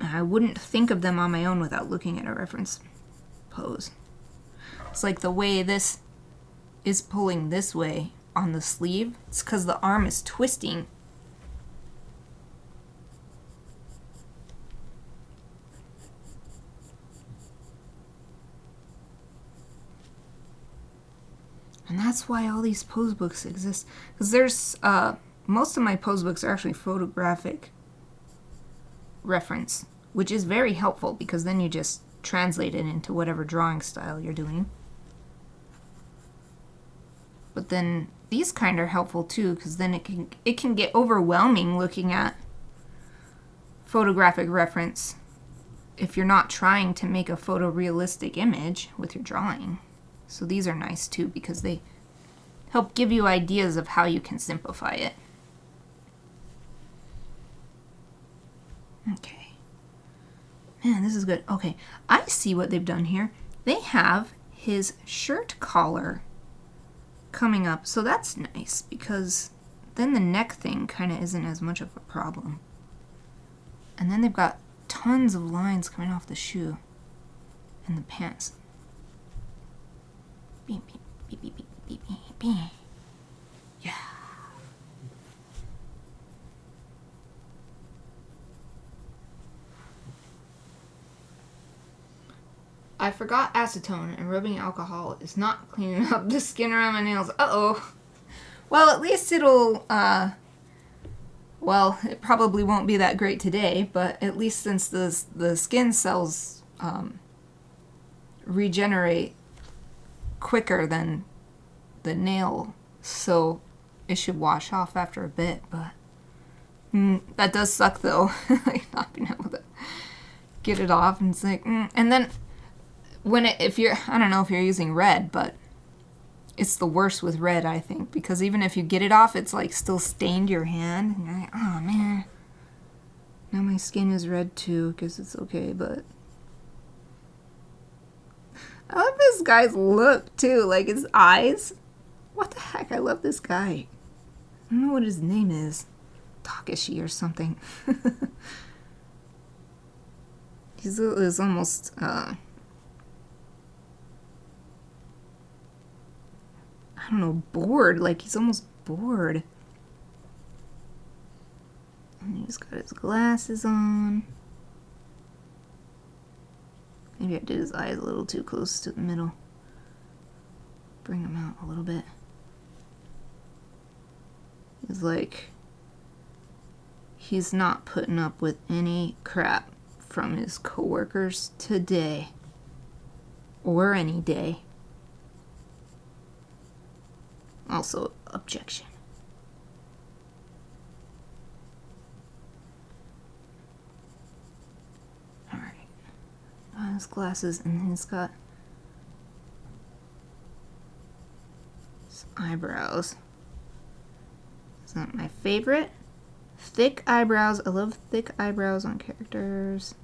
Speaker 1: I wouldn't think of them on my own without looking at a reference pose. It's like the way this is pulling this way on the sleeve. It's because the arm is twisting. And that's why all these pose books exist. Because there's, most of my pose books are actually photographic reference, which is very helpful because then you just translate it into whatever drawing style you're doing. But then these kind are helpful too because then it can get overwhelming looking at photographic reference if you're not trying to make a photorealistic image with your drawing. So these are nice too because they help give you ideas of how you can simplify it. Okay. Man, this is good. Okay, I see what they've done here. They have his shirt collar coming up, so that's nice because then the neck thing kind of isn't as much of a problem. And then they've got tons of lines coming off the shoe and the pants. Beep, beep, beep, beep, beep, beep, beep, beep. Yeah. I forgot acetone, and rubbing alcohol is not cleaning up the skin around my nails. Uh-oh. Well, at least it'll, well, it probably won't be that great today, but at least since the skin cells regenerate quicker than the nail, so it should wash off after a bit, but that does suck though, like not being able to get it off, and it's like, and then when if you're, I don't know if you're using red, but it's the worst with red, I think, because even if you get it off, it's like still stained your hand, and you're like, oh man, now my skin is red too, because it's okay, but I love this guy's look too, like his eyes. What the heck, I love this guy. I don't know what his name is. Takashi or something. He's almost, I don't know, bored. Like, he's almost bored. And he's got his glasses on. Maybe I did his eyes a little too close to the middle. Bring them out a little bit. He's like, he's not putting up with any crap from his coworkers today. Or any day. Also, objection. Alright. His glasses, and then he's got his eyebrows. It's not my favorite. Thick eyebrows. I love thick eyebrows on characters.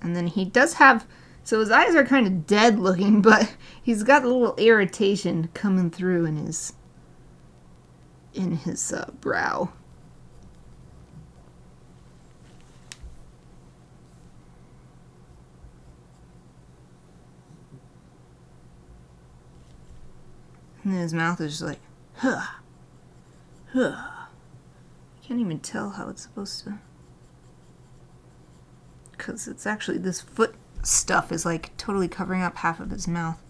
Speaker 1: And then he does have, so his eyes are kind of dead looking, but he's got a little irritation coming through in his brow. And then his mouth is just like, huh, huh. Can't even tell how it's supposed to, because it's actually this foot stuff is like totally covering up half of his mouth.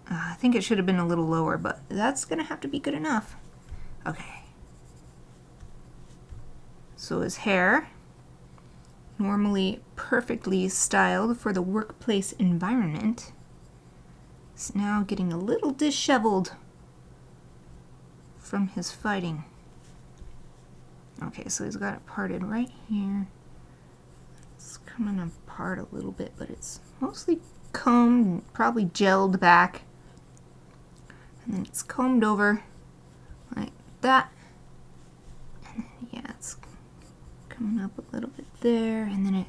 Speaker 1: I think it should have been a little lower, but that's gonna have to be good enough. Okay. So his hair, normally perfectly styled for the workplace environment, is now getting a little disheveled from his fighting. Okay, so he's got it parted right here. It's coming apart a little bit, but it's mostly combed, probably gelled back. And then it's combed over like that. And then, yeah, it's coming up a little bit there. And then it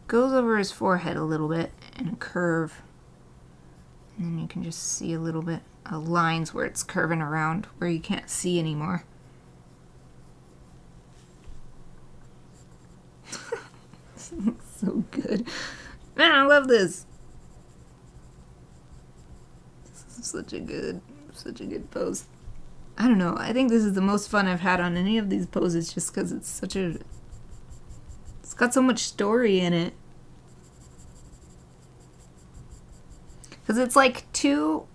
Speaker 1: goes over his forehead a little bit in a curve. And then you can just see a little bit of lines where it's curving around where you can't see anymore. This looks so good. Man, I love this. This is such a good pose. I don't know. I think this is the most fun I've had on any of these poses just because it's got so much story in it. Because it's like two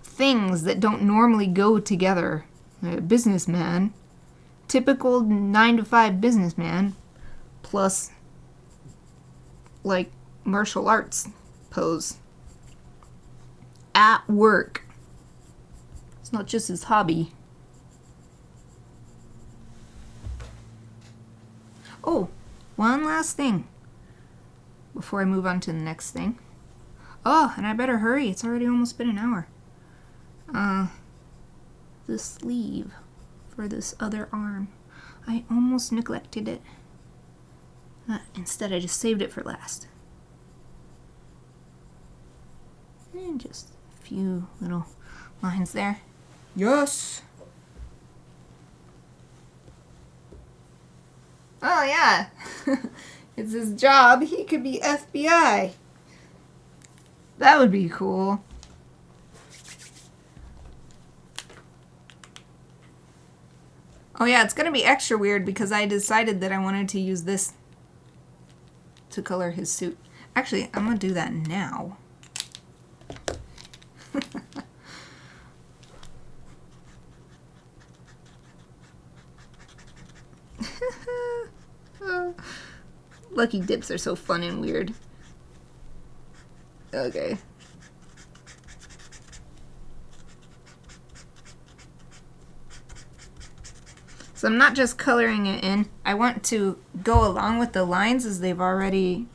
Speaker 1: things that don't normally go together. A businessman, typical 9-to-5 businessman, plus like martial arts pose. At work. It's not just his hobby. Oh, one last thing before I move on to the next thing. Oh, and I better hurry. It's already almost been an hour. The sleeve for this other arm. I almost neglected it. Instead, I just saved it for last. And just a few little lines there. Yes! Oh, yeah. It's his job. He could be FBI. That would be cool. Oh yeah, it's gonna be extra weird because I decided that I wanted to use this to color his suit. Actually, I'm gonna do that now. Lucky dips are so fun and weird. Okay. So I'm not just coloring it in. I want to go along with the lines as they've already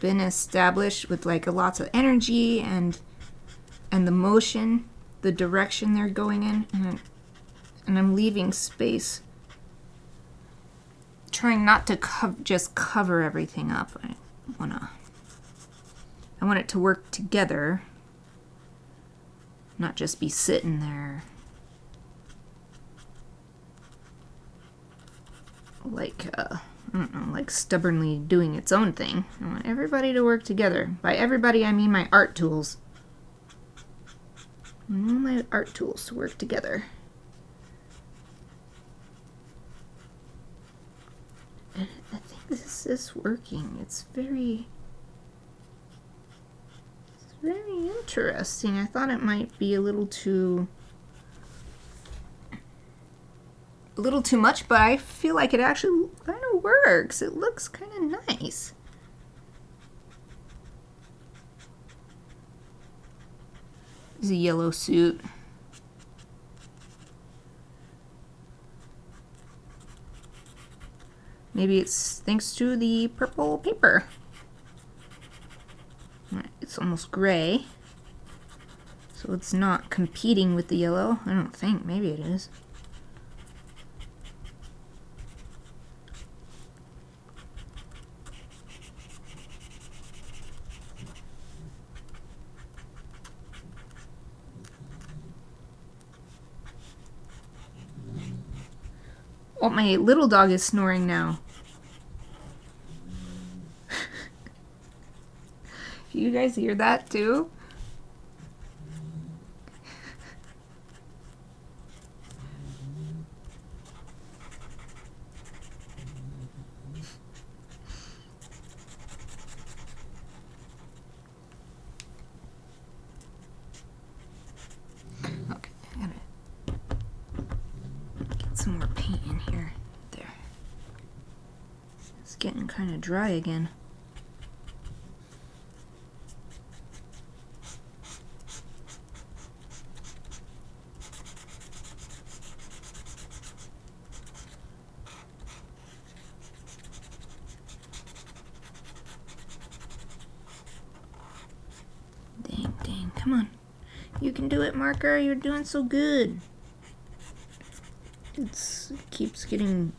Speaker 1: been established with like lots of energy and the motion, the direction they're going in, and I'm leaving space. Trying not to just cover everything up. I want it to work together, not just be sitting there like, I don't know, like stubbornly doing its own thing. I want everybody to work together. By everybody, I mean my art tools. I want all my art tools to work together. And I think this is working. It's very interesting. I thought it might be a little too much, but I feel like it actually kind of works. It looks kind of nice. It's a yellow suit. Maybe it's thanks to the purple paper. It's almost gray, so it's not competing with the yellow. I don't think. Maybe it is. Oh, my little dog is snoring now. You guys hear that too? It's getting kind of dry again. Dang, come on. You can do it, marker. You're doing so good. It keeps getting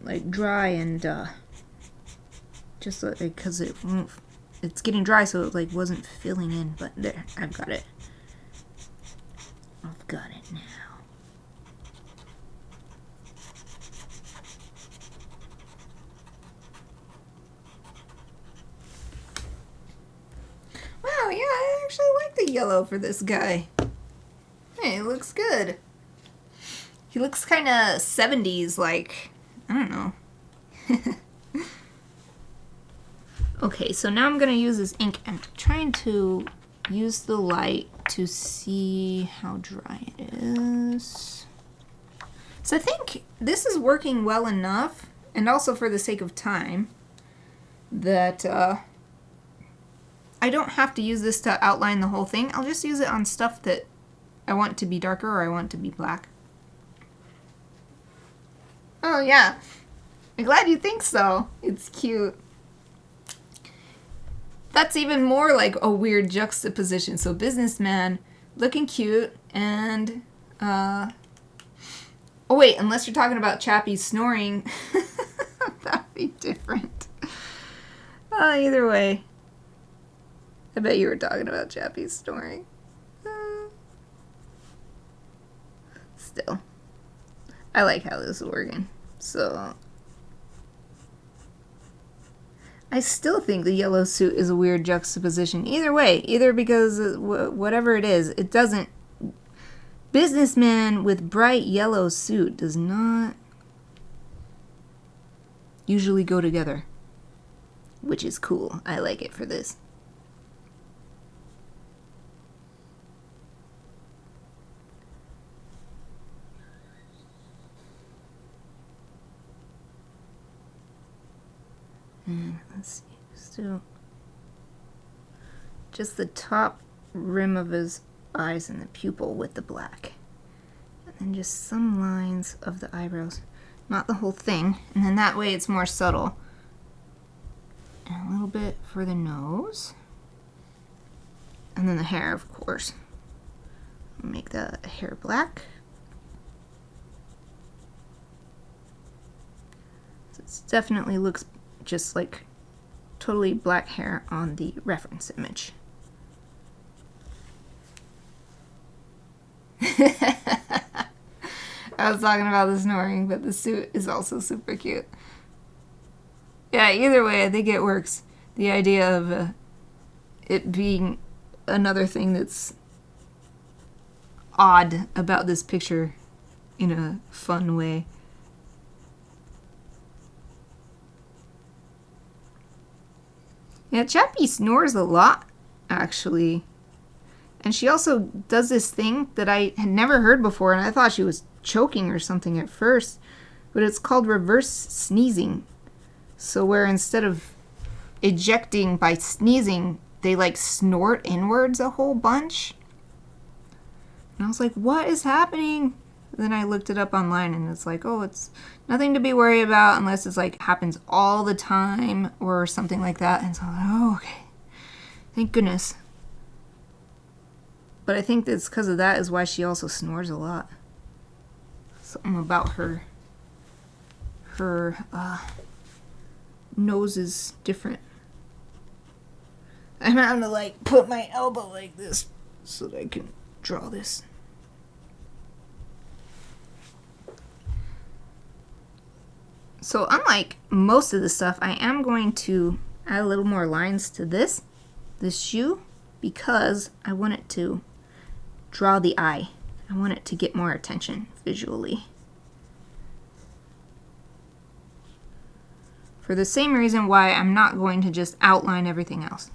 Speaker 1: like dry and just because it's getting dry, so it like wasn't filling in. But there, I've got it. I've got it now. Wow, yeah, I actually like the yellow for this guy. Hey, it looks good. He looks kind of 70s, like, I don't know. Okay, so now I'm going to use this ink. I'm trying to use the light to see how dry it is. So I think this is working well enough, and also for the sake of time, that I don't have to use this to outline the whole thing. I'll just use it on stuff that I want to be darker or I want to be black. Oh yeah, I'm glad you think so. It's cute. That's even more like a weird juxtaposition. So businessman, looking cute, and oh wait, unless you're talking about Chappie snoring, that'd be different. Either way, I bet you were talking about Chappie snoring. Still, I like how this is working. So I still think the yellow suit is a weird juxtaposition. Either way, either because whatever it is, it doesn't. Businessman with bright yellow suit does not usually go together, which is cool. I like it for this. And let's see, still just the top rim of his eyes and the pupil with the black. And then just some lines of the eyebrows. Not the whole thing. And then that way it's more subtle. And a little bit for the nose. And then the hair, of course. Make the hair black. So it definitely looks just like totally black hair on the reference image. I was talking about the snoring, but the suit is also super cute. Yeah, either way, I think it works. The idea of it being another thing that's odd about this picture in a fun way. Yeah, Chappie snores a lot, actually. And she also does this thing that I had never heard before, and I thought she was choking or something at first. But it's called reverse sneezing. So where instead of ejecting by sneezing, they like snort inwards a whole bunch. And I was like, what is happening? Then I looked it up online, and it's like, oh, it's nothing to be worried about unless it's like happens all the time or something like that. And so I'm like, oh, okay. Thank goodness. But I think that's because of that is why she also snores a lot. Something about her nose is different. I'm having to like put my elbow like this so that I can draw this. So unlike most of the stuff, I am going to add a little more lines to this shoe, because I want it to draw the eye. I want it to get more attention visually. For the same reason why I'm not going to just outline everything else.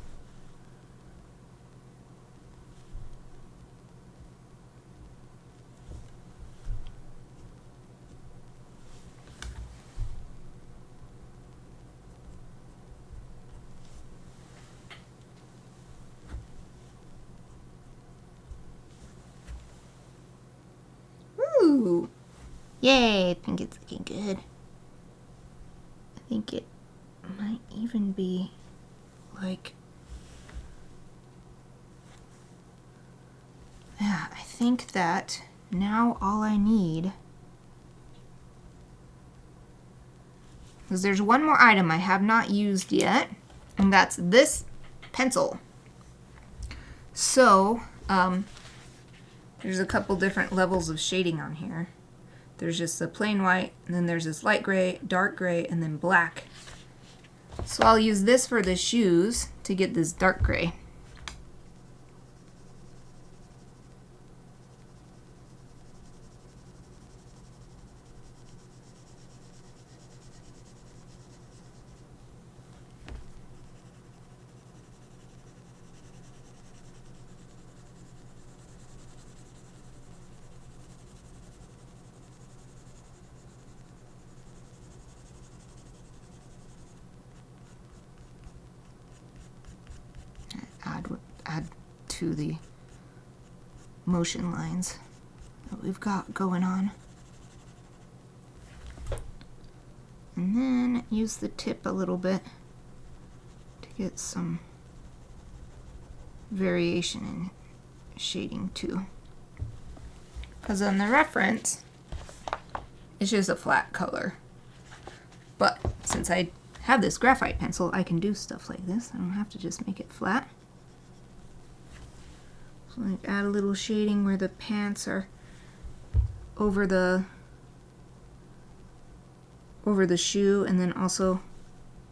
Speaker 1: Woohoo! Yay, I think it's looking good. I think it might even be like... Yeah, I think that now all I need... Because there's one more item I have not used yet, and that's this pencil. So, there's a couple different levels of shading on here. There's just the plain white, and then there's this light gray, dark gray, and then black. So I'll use this for the shoes to get this dark gray. Add to the motion lines that we've got going on. And then use the tip a little bit to get some variation in shading too. Because on the reference, it's just a flat color. But since I have this graphite pencil, I can do stuff like this. I don't have to just make it flat. So like add a little shading where the pants are over the shoe, and then also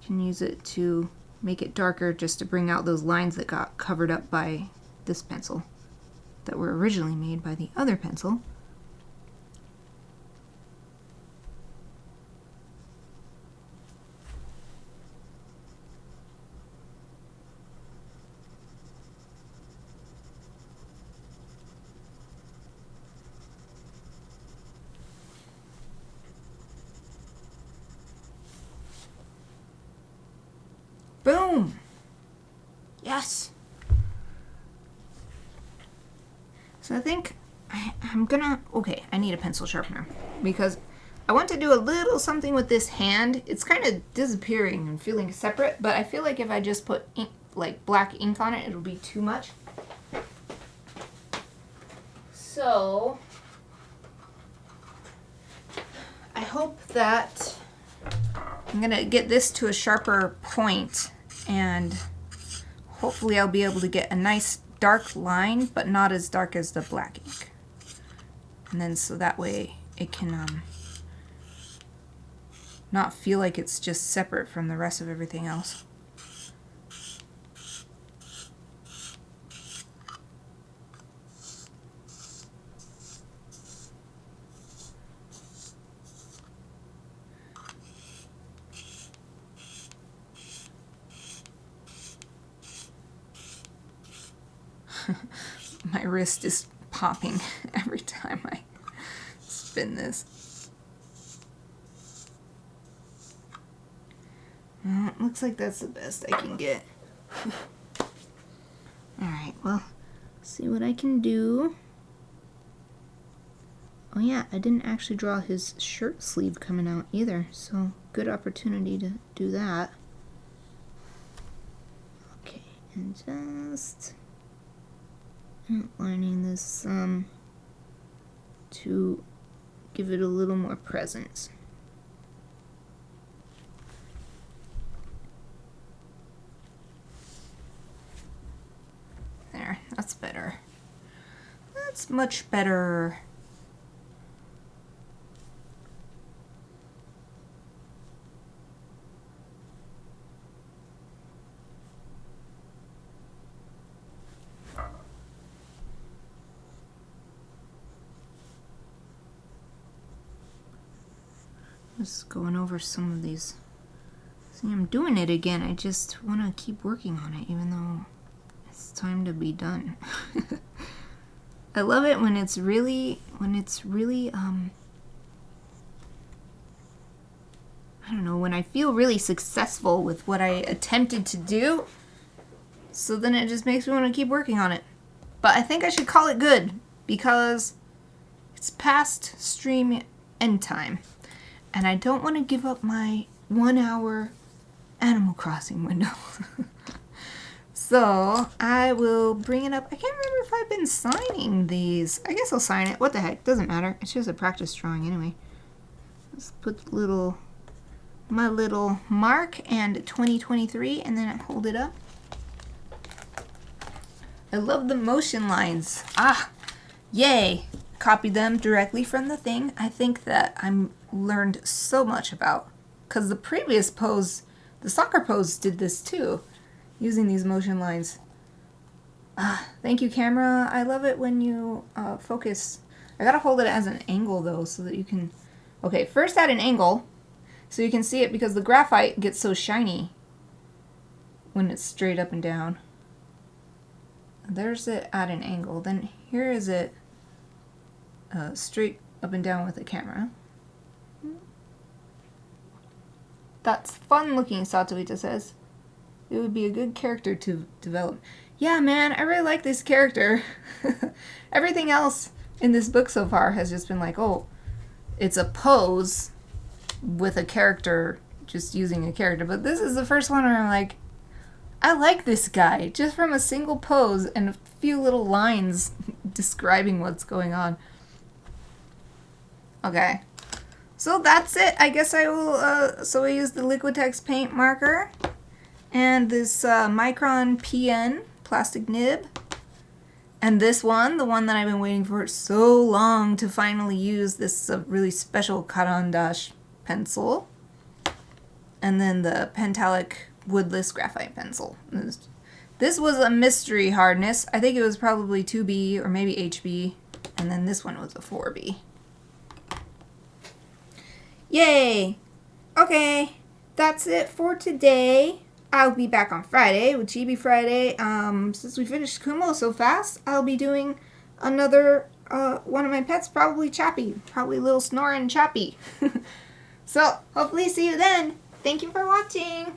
Speaker 1: can use it to make it darker just to bring out those lines that got covered up by this pencil that were originally made by the other pencil. Boom! Yes! So I think I'm gonna... Okay, I need a pencil sharpener because I want to do a little something with this hand. It's kind of disappearing and feeling separate, but I feel like if I just put ink, like black ink on it, it'll be too much. So I hope that I'm gonna get this to a sharper point, and hopefully I'll be able to get a nice dark line, but not as dark as the black ink. And then so that way it can not feel like it's just separate from the rest of everything else. My wrist is popping every time I spin this. Well, it looks like that's the best I can get. Alright, well, see what I can do. Oh yeah, I didn't actually draw his shirt sleeve coming out either, so good opportunity to do that. Okay, and just outlining this to give it a little more presence. There, that's better. That's much better. Just going over some of these. See, I'm doing it again. I just want to keep working on it, even though it's time to be done. I love it when it's really, I don't know, when I feel really successful with what I attempted to do. So then it just makes me want to keep working on it. But I think I should call it good, because It's past stream end time. And I don't want to give up my 1 hour Animal Crossing window. So I will bring it up. I can't remember if I've been signing these. I guess I'll sign it. What the heck? Doesn't matter. It's just a practice drawing anyway. Let's put my little mark and 2023 and then hold it up. I love the motion lines. Ah, yay. Copy them directly from the thing. I think that I'm learned so much about, because the previous pose, the soccer pose, did this too, using these motion lines. Ah, thank you, camera. I love it when you focus. I gotta hold it as an angle though, so that you can, okay, first at an angle so you can see it, because the graphite gets so shiny when it's straight up and down. There's it at an angle. Then here is it straight up and down with the camera. That's fun looking, Satuita says. It would be a good character to develop. Yeah, man, I really like this character. Everything else in this book so far has just been like, oh, it's a pose with a character, just using a character. But this is the first one where I'm like, I like this guy, just from a single pose and a few little lines describing what's going on. Okay, so that's it. I guess I will, so I use the Liquitex paint marker and this Micron PN plastic nib. And this one, the one that I've been waiting for so long to finally use, this really special Caran d'Ache pencil. And then the Pentalic woodless graphite pencil. This was a mystery hardness. I think it was probably 2B or maybe HB. And then this one was a 4B. Yay! Okay, that's it for today. I'll be back on Friday with Chibi Friday. Since we finished Kumo so fast, I'll be doing another one of my pets, probably Chappie. Probably little snoring Chappie. So, hopefully see you then. Thank you for watching.